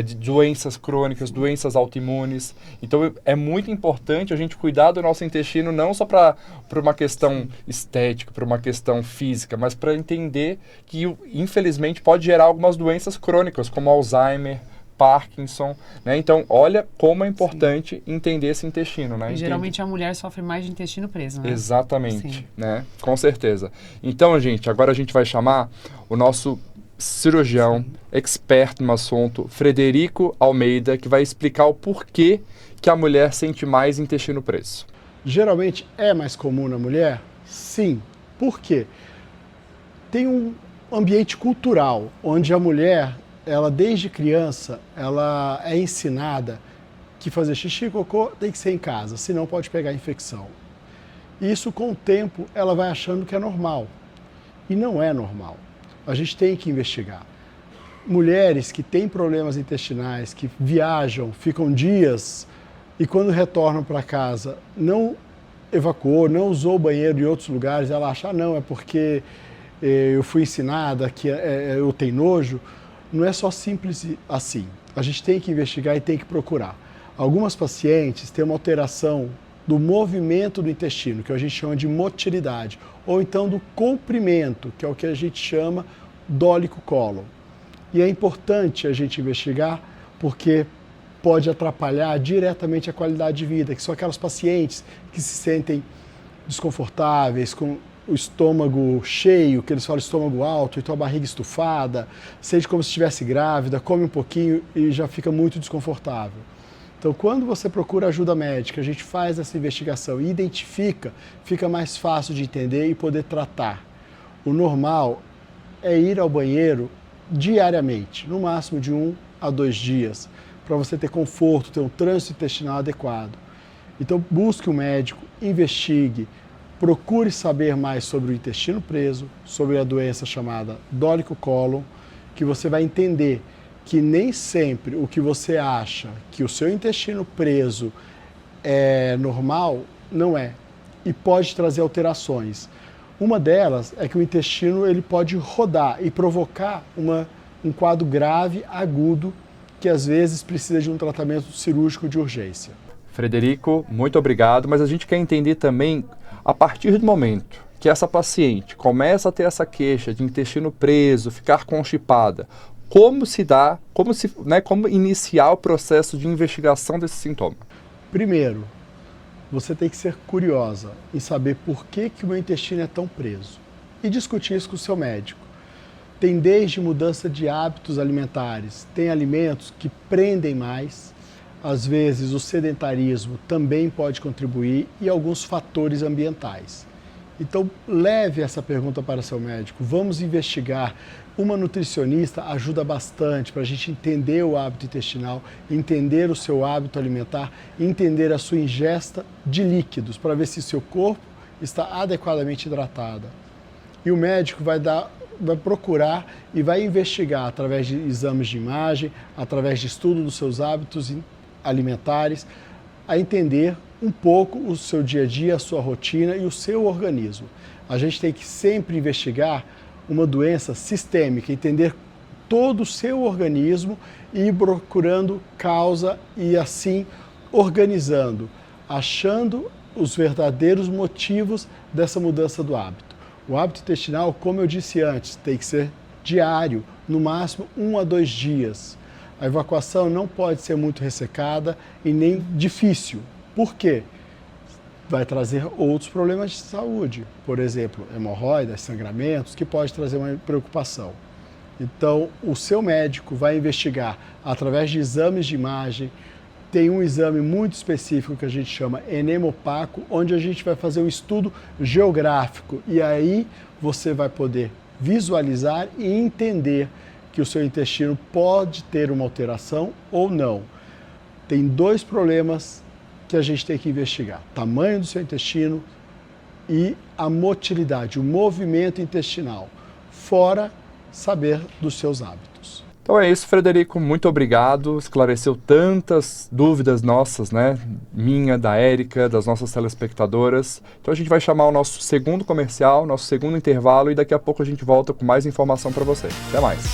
de doenças crônicas, doenças autoimunes. Então, é muito importante a gente cuidar do nosso intestino não só para uma questão estética, para uma questão física, mas para entender que, infelizmente, pode gerar algumas doenças crônicas, como Alzheimer, Parkinson, né? Então, olha como é importante entender esse intestino, né? E geralmente a mulher sofre mais de intestino preso, né? Exatamente, né? Com certeza. Então, gente, agora a gente vai chamar o nosso cirurgião, expert no assunto, Frederico Almeida, que vai explicar o porquê que a mulher sente mais intestino preso. Geralmente é mais comum na mulher? Sim. Por quê? Tem um ambiente cultural onde a mulher, ela desde criança, ela é ensinada que fazer xixi e cocô tem que ser em casa, senão pode pegar infecção. E isso, com o tempo, ela vai achando que é normal. E não é normal. A gente tem que investigar. Mulheres que têm problemas intestinais, que viajam, ficam dias e quando retornam para casa não evacuou, não usou o banheiro em outros lugares, ela acha, não, é porque eu fui ensinada que eu tenho nojo. Não é só simples assim. A gente tem que investigar e tem que procurar. Algumas pacientes têm uma alteração do movimento do intestino, que a gente chama de motilidade, ou então do comprimento, que é o que a gente chama dólico-cólon. E é importante a gente investigar porque pode atrapalhar diretamente a qualidade de vida, que são aquelas pacientes que se sentem desconfortáveis, com o estômago cheio, que eles falam estômago alto, então a barriga estufada, sente como se estivesse grávida, come um pouquinho e já fica muito desconfortável. Então, quando você procura ajuda médica, a gente faz essa investigação e identifica, fica mais fácil de entender e poder tratar. O normal é ir ao banheiro diariamente, no máximo de 1 a 2 dias, para você ter conforto, ter um trânsito intestinal adequado. Então, busque um médico, investigue, procure saber mais sobre o intestino preso, sobre a doença chamada dólico-cólon, que você vai entender que nem sempre o que você acha que o seu intestino preso é normal, não é. E pode trazer alterações. Uma delas é que o intestino ele pode rodar e provocar um quadro grave, agudo, que às vezes precisa de um tratamento cirúrgico de urgência. Frederico, muito obrigado, mas a gente quer entender também, a partir do momento que essa paciente começa a ter essa queixa de intestino preso, ficar constipada, como iniciar o processo de investigação desse sintoma? Primeiro, você tem que ser curiosa em saber por que o meu intestino é tão preso e discutir isso com o seu médico. Tem desde mudança de hábitos alimentares, tem alimentos que prendem mais, às vezes o sedentarismo também pode contribuir e alguns fatores ambientais. Então, leve essa pergunta para seu médico, vamos investigar. Uma nutricionista ajuda bastante para a gente entender o hábito intestinal, entender o seu hábito alimentar, entender a sua ingesta de líquidos, para ver se o seu corpo está adequadamente hidratado. E o médico vai procurar e vai investigar através de exames de imagem, através de estudo dos seus hábitos alimentares, a entender um pouco o seu dia a dia, a sua rotina e o seu organismo. A gente tem que sempre investigar uma doença sistêmica, entender todo o seu organismo e ir procurando causa e assim organizando, achando os verdadeiros motivos dessa mudança do hábito. O hábito intestinal, como eu disse antes, tem que ser diário, no máximo 1 a 2 dias. A evacuação não pode ser muito ressecada e nem difícil. Por quê? Vai trazer outros problemas de saúde, por exemplo, hemorroidas, sangramentos, que pode trazer uma preocupação. Então, o seu médico vai investigar através de exames de imagem. Tem um exame muito específico que a gente chama enema opaco, onde a gente vai fazer um estudo geográfico e aí você vai poder visualizar e entender que o seu intestino pode ter uma alteração ou não. Tem 2 problemas que a gente tem que investigar: tamanho do seu intestino e a motilidade, o movimento intestinal, fora saber dos seus hábitos. Então é isso, Frederico, muito obrigado, esclareceu tantas dúvidas nossas, né? Minha, da Érica, das nossas telespectadoras. Então a gente vai chamar o nosso segundo comercial, nosso segundo intervalo e daqui a pouco a gente volta com mais informação para você. Até mais!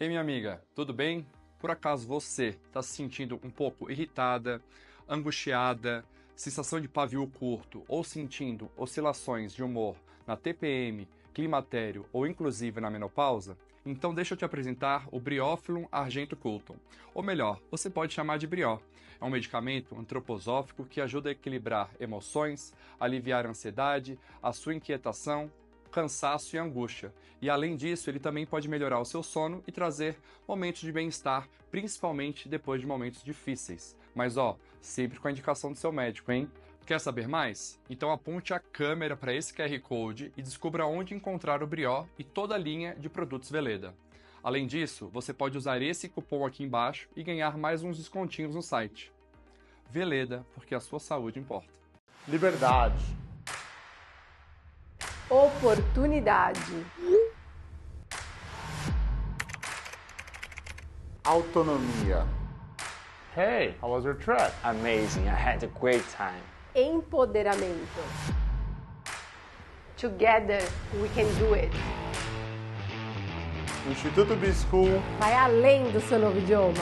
Ei, minha amiga, tudo bem? Por acaso você está se sentindo um pouco irritada, angustiada, sensação de pavio curto ou sentindo oscilações de humor na TPM, climatério ou inclusive na menopausa? Então deixa eu te apresentar o Briófilum argentocultum. Ou melhor, você pode chamar de brió. É um medicamento antroposófico que ajuda a equilibrar emoções, aliviar a ansiedade, a sua inquietação, cansaço e angústia. E além disso, ele também pode melhorar o seu sono e trazer momentos de bem-estar, principalmente depois de momentos difíceis. Mas sempre com a indicação do seu médico, hein? Quer saber mais? Então aponte a câmera para esse QR Code e descubra onde encontrar o Brió e toda a linha de produtos Veleda. Além disso, você pode usar esse cupom aqui embaixo e ganhar mais uns descontinhos no site. Veleda, porque a sua saúde importa. Liberdade. Oportunidade. Autonomia. Hey, How was your trip? amazing. I had a great time. Empoderamento. Together we can do it. Instituto B-School. Vai além do seu novo idioma.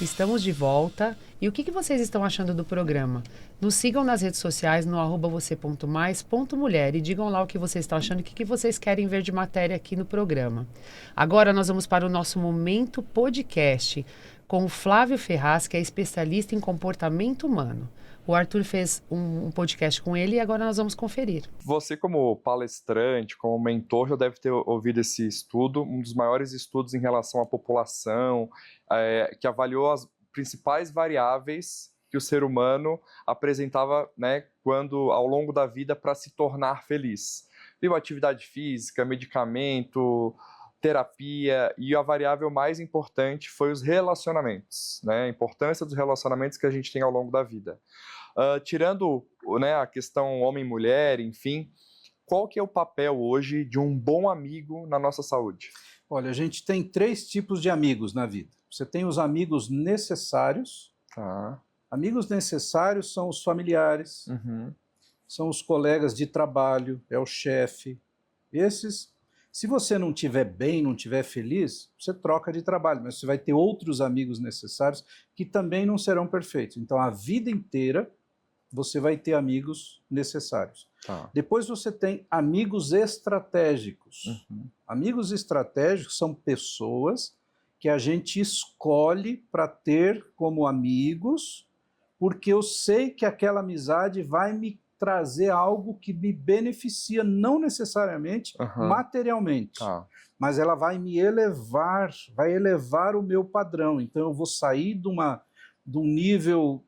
Estamos de volta. E o que vocês estão achando do programa? Nos sigam nas redes sociais no @você.mais.mulher e digam lá o que vocês estão achando e o que vocês querem ver de matéria aqui no programa. Agora nós vamos para o nosso Momento Podcast com o Flávio Ferraz, que é especialista em comportamento humano. O Arthur fez um podcast com ele e agora nós vamos conferir. Você, como palestrante, como mentor, já deve ter ouvido esse estudo, um dos maiores estudos em relação à população, que avaliou as principais variáveis que o ser humano apresentava, né, quando, ao longo da vida, para se tornar feliz. Viu, atividade física, medicamento, terapia, e a variável mais importante foi os relacionamentos, né, a importância dos relacionamentos que a gente tem ao longo da vida. Tirando, né, a questão homem-mulher, enfim, qual que é o papel hoje de um bom amigo na nossa saúde? Olha, a gente tem 3 tipos de amigos na vida. Você tem os amigos necessários. Tá. Amigos necessários são os familiares, são os colegas de trabalho, é o chefe. Esses, se você não estiver bem, não estiver feliz, você troca de trabalho, mas você vai ter outros amigos necessários que também não serão perfeitos. Então, a vida inteira, você vai ter amigos necessários. Tá. Depois você tem amigos estratégicos. Amigos estratégicos são pessoas que a gente escolhe para ter como amigos, porque eu sei que aquela amizade vai me trazer algo que me beneficia, não necessariamente materialmente, mas ela vai me elevar, vai elevar o meu padrão. Então eu vou sair de um nível,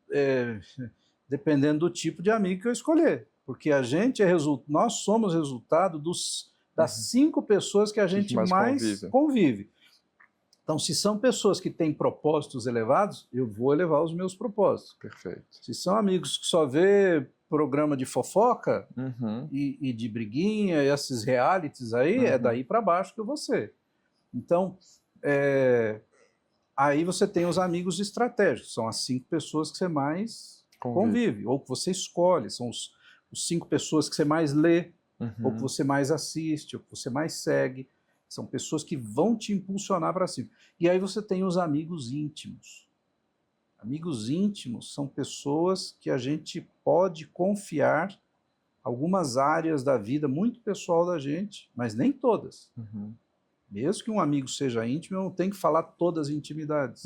dependendo do tipo de amigo que eu escolher, porque a gente nós somos resultado das 5 pessoas que a gente mais convive. Então, se são pessoas que têm propósitos elevados, eu vou elevar os meus propósitos. Perfeito. Se são amigos que só vê programa de fofoca e de briguinha, esses realities aí, é daí para baixo que eu vou ser. Então, aí você tem os amigos estratégicos, são as 5 pessoas que você mais convive, ou que você escolhe, são os 5 pessoas que você mais lê, ou que você mais assiste, ou que você mais segue. São pessoas que vão te impulsionar para cima. E aí você tem os amigos íntimos. Amigos íntimos são pessoas que a gente pode confiar algumas áreas da vida muito pessoal da gente, mas nem todas. Mesmo que um amigo seja íntimo, eu não tenho que falar todas as intimidades.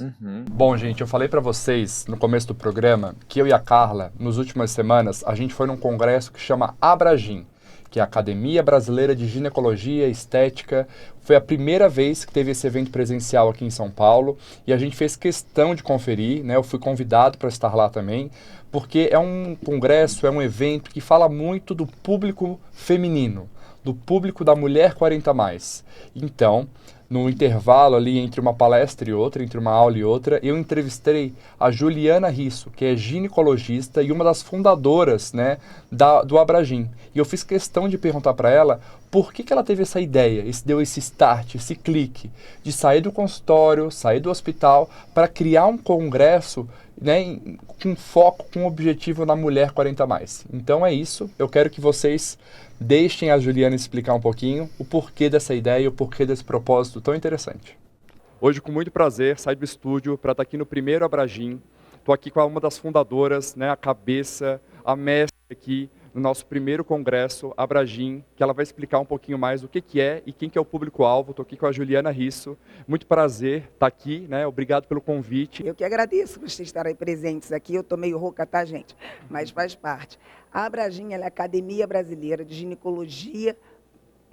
Bom, gente, eu falei para vocês no começo do programa que eu e a Carla, nas últimas semanas, a gente foi num congresso que chama Abragin, que é a Academia Brasileira de Ginecologia e Estética. Foi a primeira vez que teve esse evento presencial aqui em São Paulo e a gente fez questão de conferir, né? Eu fui convidado para estar lá também, porque é um congresso, é um evento que fala muito do público feminino, do público da mulher 40+. Então, no intervalo ali entre uma palestra e outra, entre uma aula e outra, eu entrevistei a Juliana Risso, que é ginecologista e uma das fundadoras, né, do Abragin. E eu fiz questão de perguntar para ela por que ela teve essa ideia, deu esse start, esse clique, de sair do consultório, sair do hospital, para criar um congresso né, com foco, com objetivo na mulher 40+. Então é isso, eu quero que vocês deixem a Juliana explicar um pouquinho o porquê dessa ideia e o porquê desse propósito tão interessante. Hoje, com muito prazer, saio do estúdio para estar aqui no primeiro Abragim. Estou aqui com uma das fundadoras, né, a cabeça, a mestre aqui no nosso primeiro congresso, Abragim, que ela vai explicar um pouquinho mais o que é e quem que é o público-alvo. Estou aqui com a Juliana Risso. Muito prazer estar aqui, né? Obrigado pelo convite. Eu que agradeço por vocês estarem presentes aqui. Eu estou meio rouca, tá, gente? Mas faz parte. A Abragim, ela é a Academia Brasileira de Ginecologia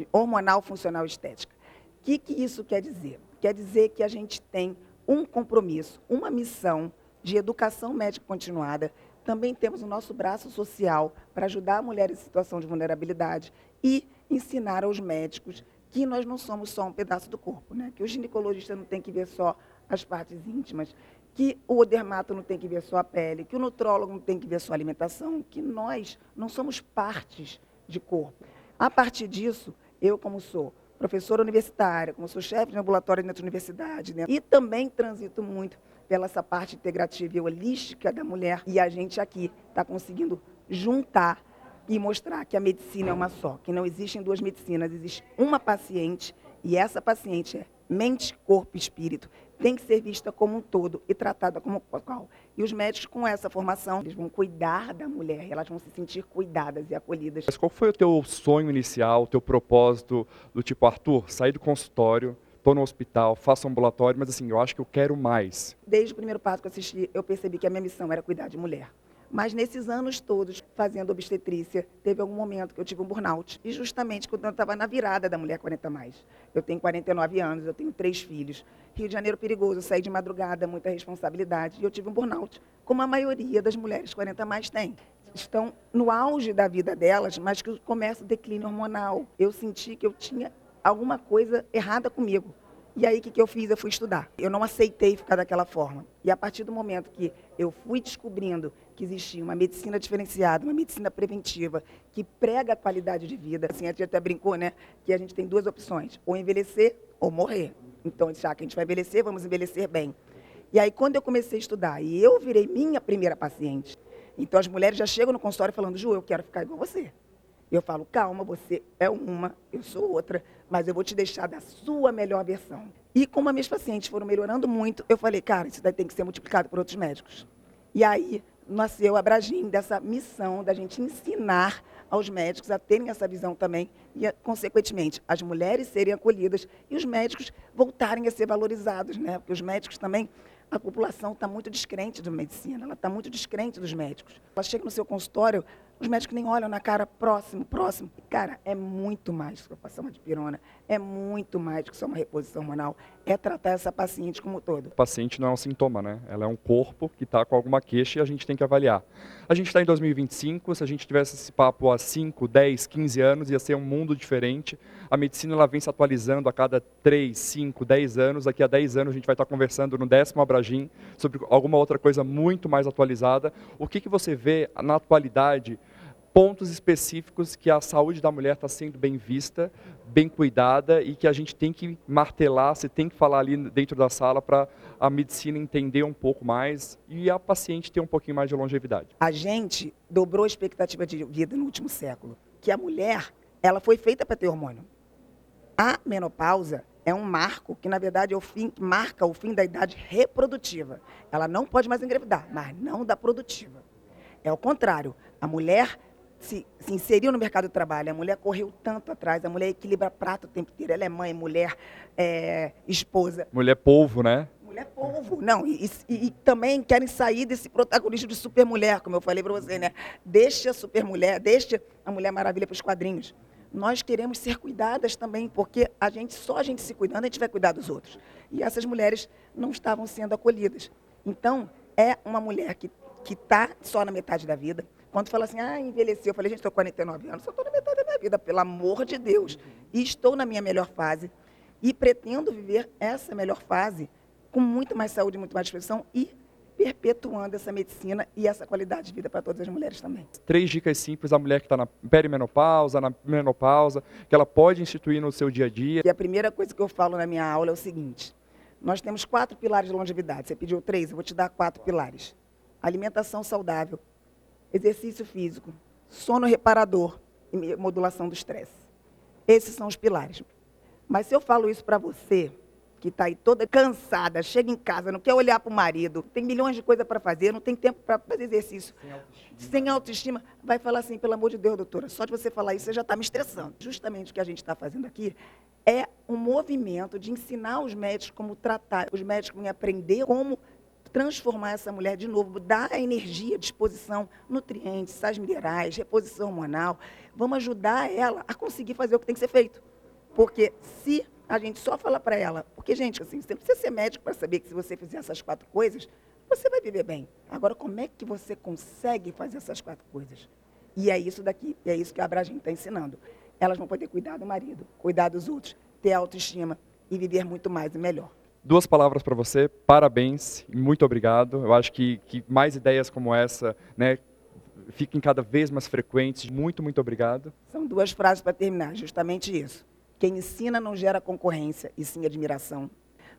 Hormonal Funcional Estética. O que isso quer dizer? Quer dizer que a gente tem um compromisso, uma missão de educação médica continuada. Também temos o nosso braço social para ajudar mulheres em situação de vulnerabilidade e ensinar aos médicos que nós não somos só um pedaço do corpo, né? Que o ginecologista não tem que ver só as partes íntimas, que o dermato não tem que ver só a pele, que o nutrólogo não tem que ver só a alimentação, que nós não somos partes de corpo. A partir disso, eu como sou professora universitária, como sou chefe de ambulatório dentro da universidade, né? E também transito muito pela essa parte integrativa e holística da mulher. E a gente aqui está conseguindo juntar e mostrar que a medicina é uma só, que não existem duas medicinas, existe uma paciente e essa paciente é mente, corpo e espírito. Tem que ser vista como um todo e tratada como qual. E os médicos, com essa formação, eles vão cuidar da mulher, elas vão se sentir cuidadas e acolhidas. Mas qual foi o teu sonho inicial, o teu propósito do tipo, Arthur, sair do consultório, estou no hospital, faço ambulatório, mas assim, eu acho que eu quero mais. Desde o primeiro passo que eu assisti, eu percebi que a minha missão era cuidar de mulher. Mas nesses anos todos, fazendo obstetrícia, teve algum momento que eu tive um burnout. E justamente quando eu estava na virada da Mulher 40+. Eu tenho 49 anos, eu tenho 3 filhos. Rio de Janeiro perigoso, eu saí de madrugada, muita responsabilidade. E eu tive um burnout, como a maioria das mulheres 40+ tem. Estão no auge da vida delas, mas que começa o declínio hormonal. Eu senti que eu tinha alguma coisa errada comigo. E aí, o que eu fiz? Eu fui estudar. Eu não aceitei ficar daquela forma. E a partir do momento que eu fui descobrindo que existia uma medicina diferenciada, uma medicina preventiva, que prega a qualidade de vida. Assim, a gente até brincou, né? Que a gente tem 2 opções, ou envelhecer ou morrer. Então, já que a gente vai envelhecer, vamos envelhecer bem. E aí, quando eu comecei a estudar, e eu virei minha primeira paciente, então as mulheres já chegam no consultório falando, Ju, eu quero ficar igual você. Eu falo, calma, você é uma, eu sou outra, mas eu vou te deixar da sua melhor versão. E como as minhas pacientes foram melhorando muito, eu falei, cara, isso daí tem que ser multiplicado por outros médicos. E aí nasceu a Abragim, dessa missão da gente ensinar aos médicos a terem essa visão também e, consequentemente, as mulheres serem acolhidas e os médicos voltarem a ser valorizados, né? Porque os médicos também, a população está muito descrente da medicina, ela está muito descrente dos médicos. Ela chega no seu consultório, os médicos nem olham na cara, próximo. Cara, é muito mais que passar uma dipirona, é muito mais que só uma reposição hormonal, é tratar essa paciente como um todo. O paciente não é um sintoma, né? Ela é um corpo que está com alguma queixa e a gente tem que avaliar. A gente está em 2025, se a gente tivesse esse papo há 5, 10, 15 anos, ia ser um mundo diferente. A medicina ela vem se atualizando a cada 3, 5, 10 anos. Daqui a 10 anos a gente vai estar conversando no 10º Abragim sobre alguma outra coisa muito mais atualizada. O que você vê na atualidade, pontos específicos que a saúde da mulher está sendo bem vista, bem cuidada e que a gente tem que martelar, você tem que falar ali dentro da sala para a medicina entender um pouco mais e a paciente ter um pouquinho mais de longevidade. A gente dobrou a expectativa de vida no último século, que a mulher, ela foi feita para ter hormônio. A menopausa é um marco que, na verdade, é o fim, marca o fim da idade reprodutiva. Ela não pode mais engravidar, mas não da produtiva. É o contrário, a mulher se inseriu no mercado do trabalho, a mulher correu tanto atrás, a mulher equilibra prato o tempo inteiro, ela é mãe, mulher, esposa. Mulher polvo, né? Mulher polvo, não, e também querem sair desse protagonismo de supermulher, como eu falei para você, né? Deixa a supermulher, deixa a Mulher Maravilha para os quadrinhos. Nós queremos ser cuidadas também, porque só a gente se cuidando, a gente vai cuidar dos outros. E essas mulheres não estavam sendo acolhidas. Então, é uma mulher que está só na metade da vida. Quando fala assim, envelheceu, eu falei, gente, estou com 49 anos, só estou na metade da minha vida, pelo amor de Deus. E estou na minha melhor fase e pretendo viver essa melhor fase com muito mais saúde, muito mais disposição e perpetuando essa medicina e essa qualidade de vida para todas as mulheres também. 3 dicas simples da mulher que está na perimenopausa, na menopausa, que ela pode instituir no seu dia a dia. E a primeira coisa que eu falo na minha aula é o seguinte, nós temos 4 pilares de longevidade. Você pediu 3, eu vou te dar 4 pilares. alimentação saudável, exercício físico, sono reparador e modulação do estresse. Esses são os pilares. Mas se eu falo isso para você, que está aí toda cansada, chega em casa, não quer olhar para o marido, tem milhões de coisas para fazer, não tem tempo para fazer exercício, sem autoestima, vai falar assim, pelo amor de Deus, doutora, só de você falar isso, você já está me estressando. Justamente o que a gente está fazendo aqui é um movimento de ensinar os médicos como tratar, os médicos vão aprender como transformar essa mulher de novo, dar a energia, disposição, nutrientes, sais minerais, reposição hormonal, vamos ajudar ela a conseguir fazer o que tem que ser feito. Porque se a gente só fala para ela, porque, gente, assim, você não precisa ser médico para saber que se você fizer essas 4 coisas, você vai viver bem. Agora, como é que você consegue fazer essas 4 coisas? E é isso daqui, é isso que a Abragem está ensinando. Elas vão poder cuidar do marido, cuidar dos outros, ter autoestima e viver muito mais e melhor. 2 palavras para você, parabéns e muito obrigado. Eu acho que mais ideias como essa, né, fiquem cada vez mais frequentes. Muito, muito obrigado. São 2 frases para terminar, justamente isso. Quem ensina não gera concorrência, e sim admiração.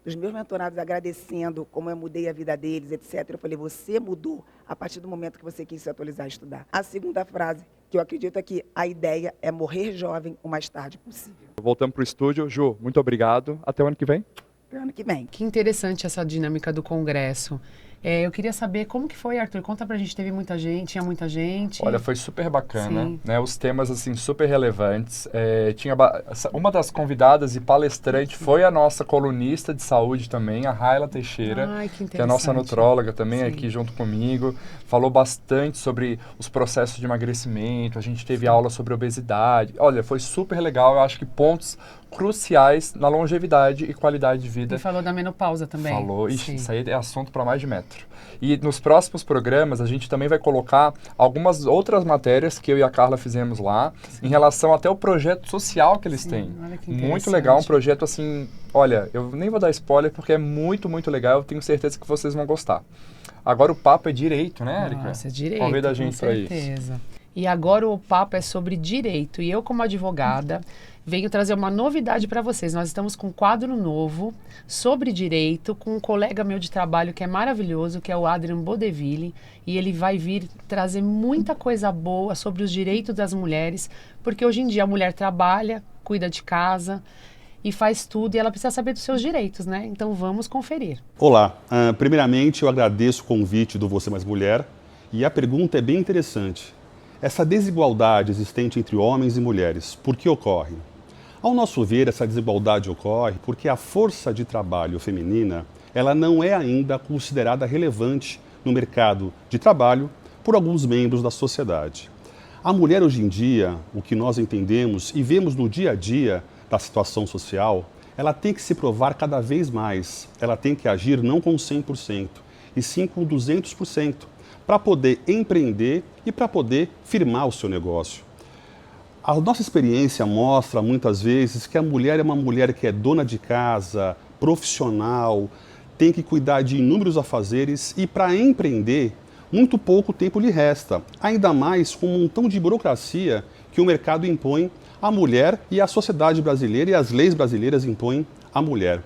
Dos meus mentorados agradecendo como eu mudei a vida deles, etc. Eu falei, você mudou a partir do momento que você quis se atualizar e estudar. A segunda frase, que eu acredito é que a ideia é morrer jovem o mais tarde possível. Voltamos para o estúdio. Ju, muito obrigado. Até o ano que vem. Até o ano que vem. Que interessante essa dinâmica do congresso. Eu queria saber como que foi, Arthur. Conta pra gente, teve muita gente, tinha muita gente? Olha, foi super bacana, Sim. né? Os temas, assim, super relevantes. Uma das convidadas e palestrante foi a nossa colunista de saúde também, a Raila Teixeira, Ai, que é a nossa nutróloga também, Sim. aqui junto comigo. Falou bastante sobre os processos de emagrecimento, a gente teve aula sobre obesidade. Olha, foi super legal, eu acho que pontos cruciais na longevidade e qualidade de vida. E falou da menopausa também. Falou, isso aí é assunto para mais de metro. E nos próximos programas a gente também vai colocar algumas outras matérias que eu e a Carla fizemos lá, em relação até ao projeto social que eles têm. Olha que Muito legal, um projeto assim, olha, eu nem vou dar spoiler porque é muito, muito legal, eu tenho certeza que vocês vão gostar. Agora o papo é direito, né, Érica? Nossa, é direito, Convida a gente com para isso. certeza. E agora o papo é sobre direito. E eu, como advogada, venho trazer uma novidade para vocês. Nós estamos com um quadro novo sobre direito com um colega meu de trabalho que é maravilhoso, que é o Adrian Bodeville. E ele vai vir trazer muita coisa boa sobre os direitos das mulheres, porque hoje em dia a mulher trabalha, cuida de casa e faz tudo, e ela precisa saber dos seus direitos, né? Então vamos conferir. Olá, primeiramente eu agradeço o convite do Você Mais Mulher, e a pergunta é bem interessante. Essa desigualdade existente entre homens e mulheres, por que ocorre? Ao nosso ver, essa desigualdade ocorre porque a força de trabalho feminina, ela não é ainda considerada relevante no mercado de trabalho por alguns membros da sociedade. A mulher hoje em dia, o que nós entendemos e vemos no dia a dia da situação social, ela tem que se provar cada vez mais, ela tem que agir não com 100%, e sim com 200%, para poder empreender e para poder firmar o seu negócio. A nossa experiência mostra muitas vezes que a mulher é uma mulher que é dona de casa, profissional, tem que cuidar de inúmeros afazeres e para empreender, muito pouco tempo lhe resta, ainda mais com um montão de burocracia que o mercado impõe à mulher e a sociedade brasileira e as leis brasileiras impõem à mulher.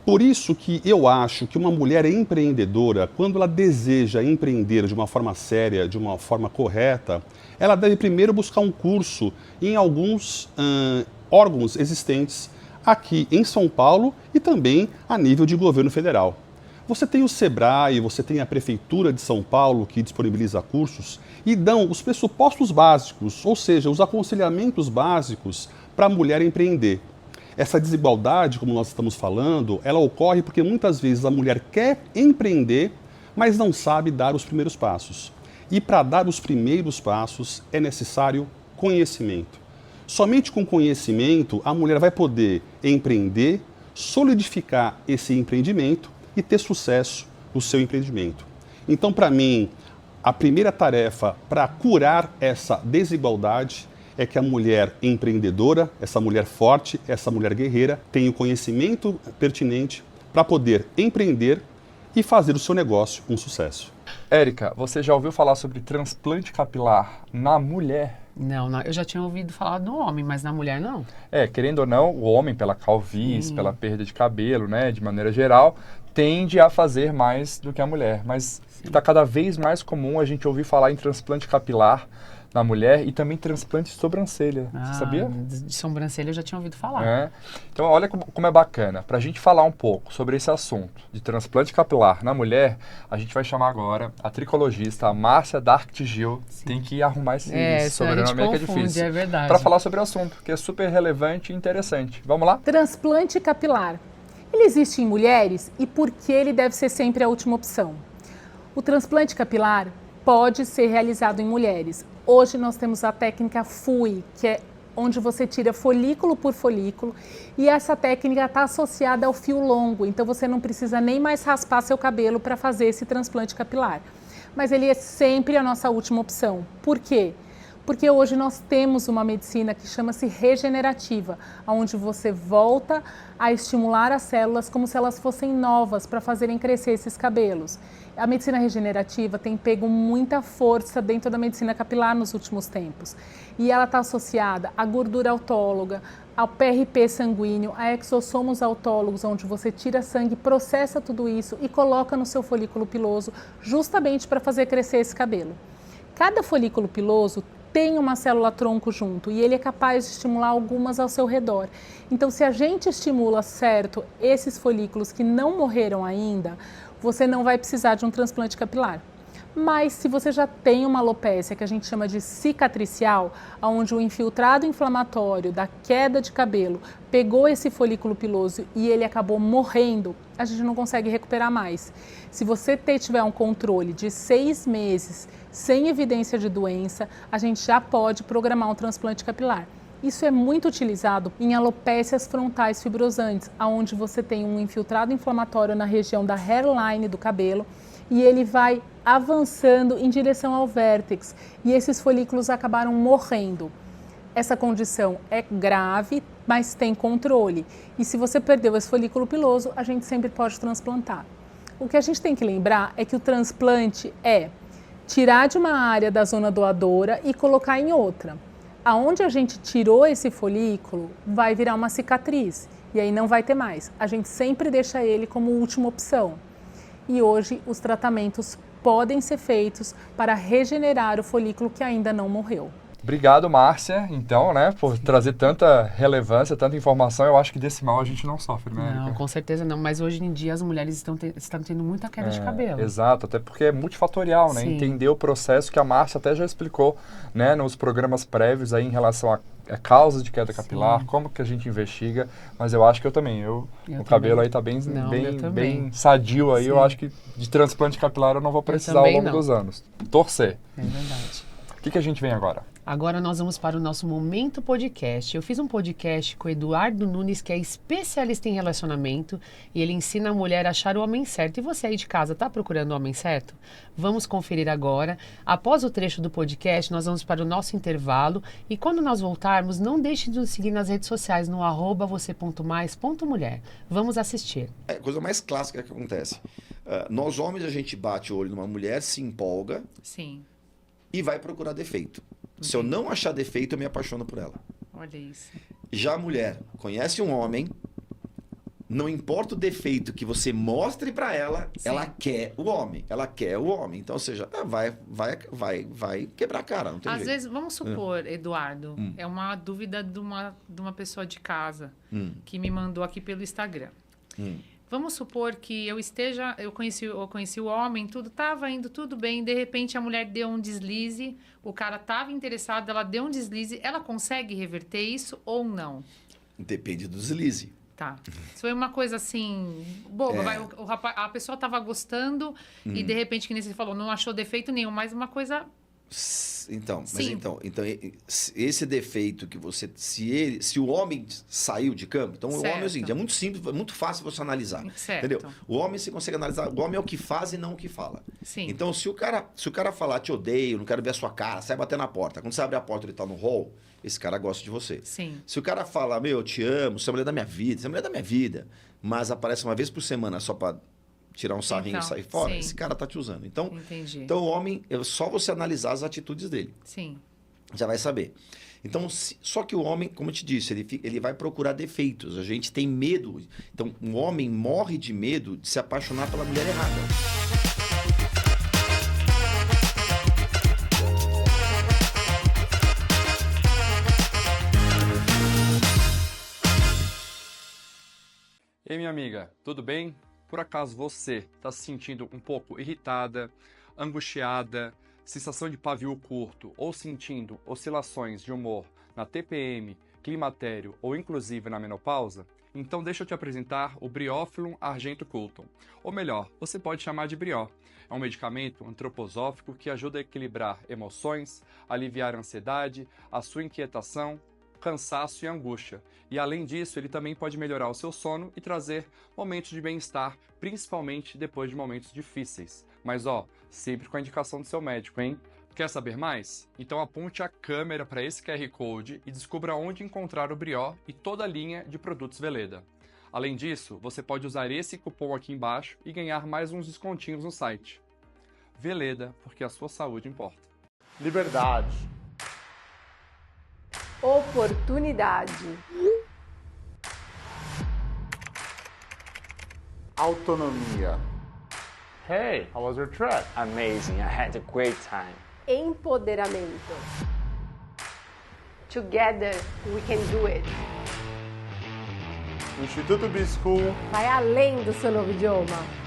Por isso que eu acho que uma mulher empreendedora, quando ela deseja empreender de uma forma séria, de uma forma correta, ela deve primeiro buscar um curso em alguns órgãos existentes aqui em São Paulo e também a nível de governo federal. Você tem o Sebrae, você tem a Prefeitura de São Paulo que disponibiliza cursos e dão os pressupostos básicos, ou seja, os aconselhamentos básicos para a mulher empreender. Essa desigualdade, como nós estamos falando, ela ocorre porque muitas vezes a mulher quer empreender, mas não sabe dar os primeiros passos. E para dar os primeiros passos é necessário conhecimento. Somente com conhecimento a mulher vai poder empreender, solidificar esse empreendimento e ter sucesso no seu empreendimento. Então, para mim, a primeira tarefa para curar essa desigualdade é que a mulher empreendedora, essa mulher forte, essa mulher guerreira, tenha o conhecimento pertinente para poder empreender e fazer o seu negócio um sucesso. Érica, você já ouviu falar sobre transplante capilar na mulher? Não, eu já tinha ouvido falar do homem, mas na mulher não. Querendo ou não, o homem pela calvície, pela perda de cabelo, né, de maneira geral, tende a fazer mais do que a mulher. Mas está cada vez mais comum a gente ouvir falar em transplante capilar na mulher e também transplante de sobrancelha. Você sabia? De sobrancelha eu já tinha ouvido falar. É. Então, olha como é bacana. Para a gente falar um pouco sobre esse assunto de transplante capilar na mulher, a gente vai chamar agora a tricologista, a Márcia Darkt-Gil. Tem que arrumar esse sobrenome aí que é difícil. É verdade. Para falar sobre o assunto, que é super relevante e interessante. Vamos lá? Transplante capilar. Ele existe em mulheres e por que ele deve ser sempre a última opção? O transplante capilar pode ser realizado em mulheres. Hoje nós temos a técnica FUI, que é onde você tira folículo por folículo, e essa técnica está associada ao fio longo, então você não precisa nem mais raspar seu cabelo para fazer esse transplante capilar. Mas ele é sempre a nossa última opção. Por quê? Porque hoje nós temos uma medicina que chama-se regenerativa, onde você volta a estimular as células como se elas fossem novas para fazerem crescer esses cabelos. A medicina regenerativa tem pego muita força dentro da medicina capilar nos últimos tempos. E ela está associada à gordura autóloga, ao PRP sanguíneo, a exossomos autólogos, onde você tira sangue, processa tudo isso e coloca no seu folículo piloso, justamente para fazer crescer esse cabelo. Cada folículo piloso tem uma célula tronco junto e ele é capaz de estimular algumas ao seu redor. Então, se a gente estimula certo esses folículos que não morreram ainda, você não vai precisar de um transplante capilar. Mas se você já tem uma alopécia, que a gente chama de cicatricial, onde o infiltrado inflamatório da queda de cabelo pegou esse folículo piloso e ele acabou morrendo, a gente não consegue recuperar mais. Se você tiver um controle de 6 meses sem evidência de doença, a gente já pode programar um transplante capilar. Isso é muito utilizado em alopécias frontais fibrosantes, onde você tem um infiltrado inflamatório na região da hairline do cabelo e ele vai avançando em direção ao vértex e esses folículos acabaram morrendo. Essa condição é grave, mas tem controle. E se você perdeu esse folículo piloso, a gente sempre pode transplantar. O que a gente tem que lembrar é que o transplante é tirar de uma área da zona doadora e colocar em outra. Aonde a gente tirou esse folículo, vai virar uma cicatriz e aí não vai ter mais. A gente sempre deixa ele como última opção. E hoje os tratamentos podem ser feitos para regenerar o folículo que ainda não morreu. Obrigado, Márcia, então, né, por trazer tanta relevância, tanta informação. Eu acho que desse mal a gente não sofre, né, Não, Érica? com certeza não. Mas hoje em dia as mulheres estão tendo muita queda de cabelo. Exato, até porque é multifatorial, né? Sim. Entender o processo que a Márcia até já explicou, né, nos programas prévios aí em relação a causas de queda capilar, como que a gente investiga, mas eu acho que o cabelo aí tá bem sadio aí, eu acho que de transplante capilar eu não vou precisar ao longo dos anos. Torcer. É verdade. O que a gente vem agora? Agora nós vamos para o nosso Momento Podcast. Eu fiz um podcast com o Eduardo Nunes, que é especialista em relacionamento, e ele ensina a mulher a achar o homem certo. E você aí de casa, está procurando o homem certo? Vamos conferir agora. Após o trecho do podcast, nós vamos para o nosso intervalo. E quando nós voltarmos, não deixe de nos seguir nas redes sociais, no @você.mais.mulher. Vamos assistir. É a coisa mais clássica que acontece. Nós homens, a gente bate o olho numa mulher, se empolga. Sim. E vai procurar defeito. Se eu não achar defeito, eu me apaixono por ela. Olha isso. Já a mulher conhece um homem, não importa o defeito que você mostre para ela, ela quer o homem. Ela quer o homem. Então, ou seja, vai quebrar a cara, não tem Às jeito. vezes, vamos supor, Eduardo, é uma dúvida de uma pessoa de casa que me mandou aqui pelo Instagram. Vamos supor que eu conheci o homem, tudo estava indo tudo bem, de repente a mulher deu um deslize, o cara estava interessado, ela deu um deslize, ela consegue reverter isso ou não? Depende do deslize. Tá. Se foi uma coisa assim, boba, a pessoa estava gostando e de repente, que nem você falou, não achou defeito nenhum, mas uma coisa... Então, esse defeito que você... Se o homem saiu de campo, então o homem é o seguinte, é muito simples, é muito fácil você analisar. Certo. Entendeu? O homem você consegue analisar, o homem é o que faz e não o que fala. Sim. Então, se o cara falar, te odeio, não quero ver a sua cara, sai bater na porta. Quando você abre a porta e ele tá no hall, esse cara gosta de você. Sim. Se o cara fala, eu te amo, você é a mulher da minha vida, você é a mulher da minha vida, mas aparece uma vez por semana só pra tirar um sarrinho e sair fora, esse cara tá te usando. Então o homem, é só você analisar as atitudes dele. Sim. Já vai saber. Então, só que o homem, como eu te disse, ele vai procurar defeitos. A gente tem medo. Então, um homem morre de medo de se apaixonar pela mulher errada. Ei, minha amiga, tudo bem? Por acaso você está se sentindo um pouco irritada, angustiada, sensação de pavio curto ou sentindo oscilações de humor na TPM, climatério ou inclusive na menopausa? Então deixa eu te apresentar o Briófilum argentocultum. Ou melhor, você pode chamar de Brió. É um medicamento antroposófico que ajuda a equilibrar emoções, aliviar a ansiedade, a sua inquietação, cansaço e angústia. E além disso, ele também pode melhorar o seu sono e trazer momentos de bem-estar, principalmente depois de momentos difíceis. Mas sempre com a indicação do seu médico, hein? Quer saber mais? Então aponte a câmera para esse QR Code e descubra onde encontrar o Brió e toda a linha de produtos Veleda. Além disso, você pode usar esse cupom aqui embaixo e ganhar mais uns descontinhos no site. Veleda, porque a sua saúde importa. Liberdade. Oportunidade. Autonomia. Hey, How was your trip? amazing. I had a great time. Empoderamento. Together we can do it. O Instituto B-School. Vai além do seu novo idioma.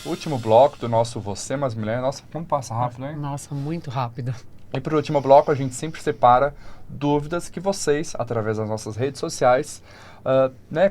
Último bloco do nosso Você Mais Mulher. Nossa, como passa rápido, hein? Nossa, muito rápido. E para o último bloco, a gente sempre separa dúvidas que vocês, através das nossas redes sociais,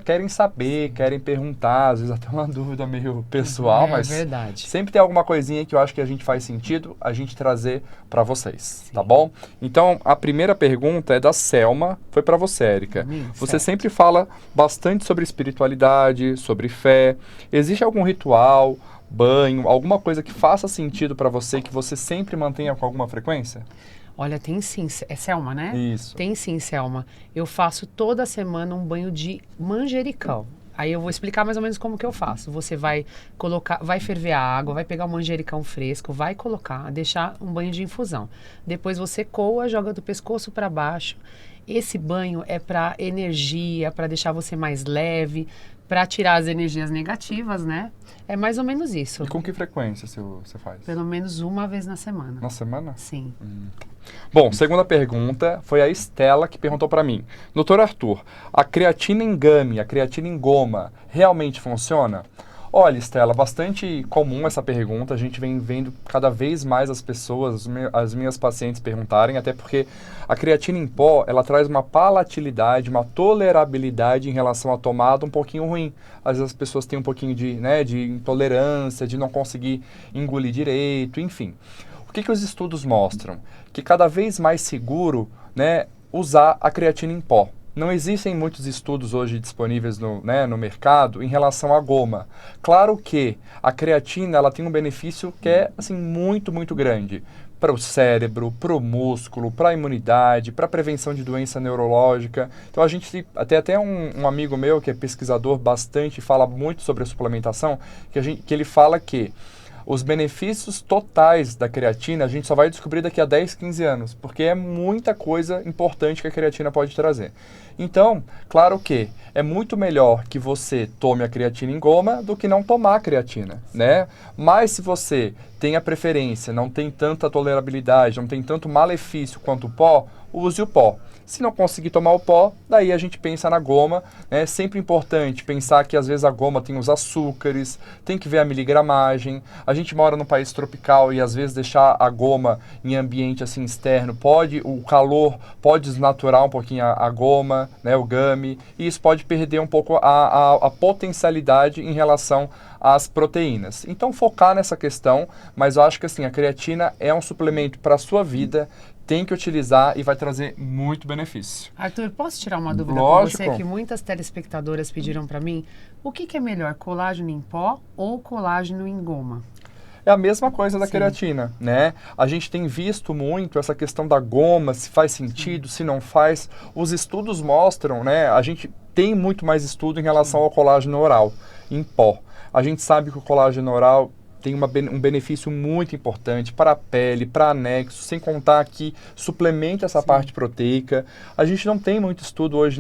querem saber, querem perguntar, às vezes até uma dúvida meio pessoal, mas verdade. Sempre tem alguma coisinha que eu acho que a gente faz sentido a gente trazer para vocês, tá bom? Então, a primeira pergunta é da Selma, foi para você, Érica. Você sempre fala bastante sobre espiritualidade, sobre fé. Existe algum ritual, banho, alguma coisa que faça sentido para você, que você sempre mantenha com alguma frequência? Olha, tem sim. É Selma, né? Isso. Tem sim, Selma. Eu faço toda semana um banho de manjericão. Aí eu vou explicar mais ou menos como que eu faço. Você vai colocar, vai ferver a água, vai pegar um manjericão fresco, vai colocar, deixar um banho de infusão. Depois você coa, joga do pescoço para baixo. Esse banho é para energia, para deixar você mais leve, para tirar as energias negativas, né? É mais ou menos isso. E com que frequência você faz? Pelo menos uma vez na semana. Na semana? Sim. Bom, segunda pergunta foi a Estela que perguntou para mim. Doutor Arthur, a creatina em gummy, a creatina em goma, realmente funciona? Olha, Estela, bastante comum essa pergunta. A gente vem vendo cada vez mais as pessoas, as minhas pacientes perguntarem, até porque a creatina em pó, ela traz uma palatilidade, uma tolerabilidade em relação à tomada um pouquinho ruim. Às vezes as pessoas têm um pouquinho de intolerância, de não conseguir engolir direito, enfim. O que os estudos mostram? Que cada vez mais seguro, usar a creatina em pó. Não existem muitos estudos hoje disponíveis no mercado em relação à goma. Claro que a creatina ela tem um benefício que é assim, muito, muito grande para o cérebro, para o músculo, para a imunidade, para a prevenção de doença neurológica. Então a gente tem até um amigo meu que é pesquisador bastante, fala muito sobre a suplementação, que ele fala que os benefícios totais da creatina a gente só vai descobrir daqui a 10, 15 anos, porque é muita coisa importante que a creatina pode trazer. Então, claro que é muito melhor que você tome a creatina em goma do que não tomar a creatina, né? Mas se você tem a preferência, não tem tanta tolerabilidade, não tem tanto malefício quanto o pó, use o pó. Se não conseguir tomar o pó, daí a gente pensa na goma. É sempre importante pensar que às vezes a goma tem os açúcares, tem que ver a miligramagem. A gente mora num país tropical e às vezes deixar a goma em ambiente assim externo, o calor pode desnaturar um pouquinho a goma, né, o gummy, e isso pode perder um pouco a potencialidade em relação às proteínas. Então focar nessa questão, mas eu acho que assim, a creatina é um suplemento para a sua vida, tem que utilizar e vai trazer muito benefício. Arthur, posso tirar uma dúvida Lógico. com você que muitas telespectadoras pediram para mim? O que é melhor, colágeno em pó ou colágeno em goma? É a mesma coisa da creatina, né? A gente tem visto muito essa questão da goma, se faz sentido, se não faz. Os estudos mostram, né? A gente tem muito mais estudo em relação ao colágeno oral, em pó. A gente sabe que o colágeno oral tem um benefício muito importante para a pele, para anexo, sem contar que suplementa essa parte proteica. A gente não tem muito estudo hoje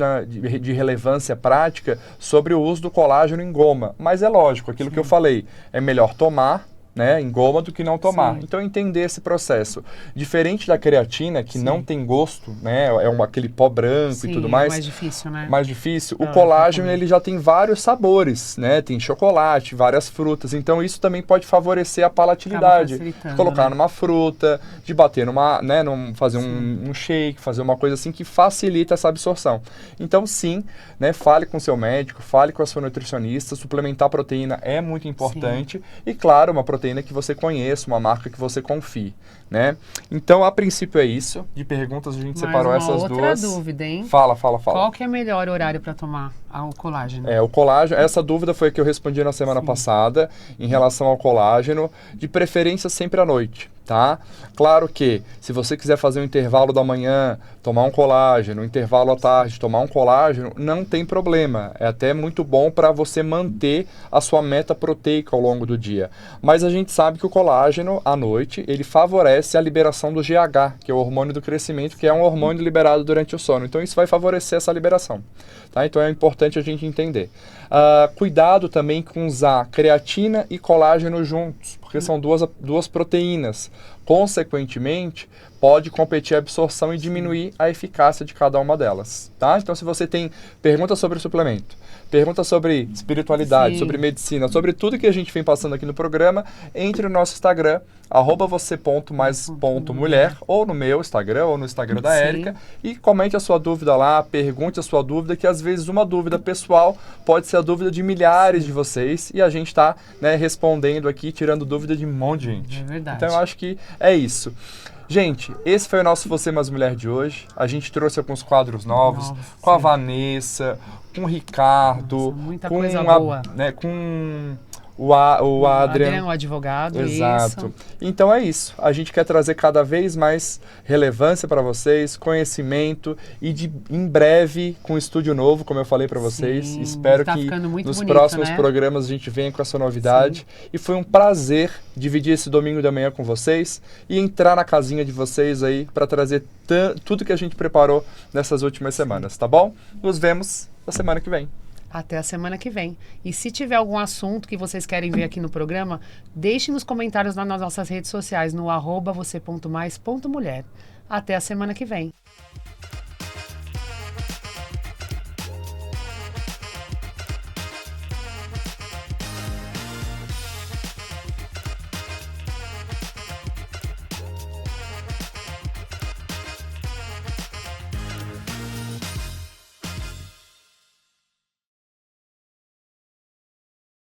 de relevância prática sobre o uso do colágeno em goma, mas é lógico, aquilo que eu falei, é melhor tomar, né, em goma do que não tomar. Então, entender esse processo. Diferente da creatina, que não tem gosto, né, aquele pó branco e tudo mais. É mais difícil, né? Mais difícil. O colágeno, ele já tem vários sabores, né? Tem chocolate, várias frutas. Então, isso também pode favorecer a palatilidade. De colocar numa fruta, de bater numa, né, fazer um shake, fazer uma coisa assim que facilita essa absorção. Então, sim, né, fale com o seu médico, fale com a sua nutricionista. Suplementar proteína é muito importante. E, claro, uma proteína que você conheça, uma marca que você confie, né? Então, a princípio é isso. De perguntas, a gente separou essas duas. Outra dúvida, hein? Fala. Qual que é o melhor horário para tomar o colágeno? O colágeno, essa dúvida foi a que eu respondi na semana passada, em relação ao colágeno, de preferência sempre à noite, tá? Claro que, se você quiser fazer um intervalo da manhã, tomar um colágeno, um intervalo à tarde, tomar um colágeno, não tem problema. É até muito bom para você manter a sua meta proteica ao longo do dia. Mas a gente sabe que o colágeno, à noite, ele favorece a liberação do GH, que é o hormônio do crescimento, que é um hormônio liberado durante o sono. Então, isso vai favorecer essa liberação, tá? Então, é importante a gente entender. Cuidado também com usar creatina e colágeno juntos, porque são duas proteínas. Consequentemente, pode competir a absorção e diminuir a eficácia de cada uma delas, tá? Então, se você tem perguntas sobre suplemento, perguntas sobre espiritualidade, sobre medicina, sobre tudo que a gente vem passando aqui no programa, entre no nosso Instagram, @você.mais.mulher, ou no meu Instagram, ou no Instagram da Érica, e comente a sua dúvida lá, pergunte a sua dúvida, que às vezes uma dúvida pessoal pode ser a dúvida de milhares de vocês, e a gente está, né, respondendo aqui, tirando dúvida de um monte de gente. É verdade. Então, eu acho que é isso. Gente, esse foi o nosso Você Mais Mulher de hoje. A gente trouxe alguns quadros novos, com a Vanessa, com o Ricardo, muita com coisa boa. Né, com o Adrian, o advogado. Exato. Isso. Então é isso. A gente quer trazer cada vez mais relevância para vocês, conhecimento e em breve com um estúdio novo, como eu falei para vocês. Espero que nos próximos programas a gente venha com essa novidade. E foi um prazer dividir esse domingo da manhã com vocês e entrar na casinha de vocês aí para trazer tudo que a gente preparou nessas últimas semanas, tá bom? Nos vemos na semana que vem. Até a semana que vem. E se tiver algum assunto que vocês querem ver aqui no programa, deixe nos comentários nas nossas redes sociais, no @você.mais.mulher. Até a semana que vem.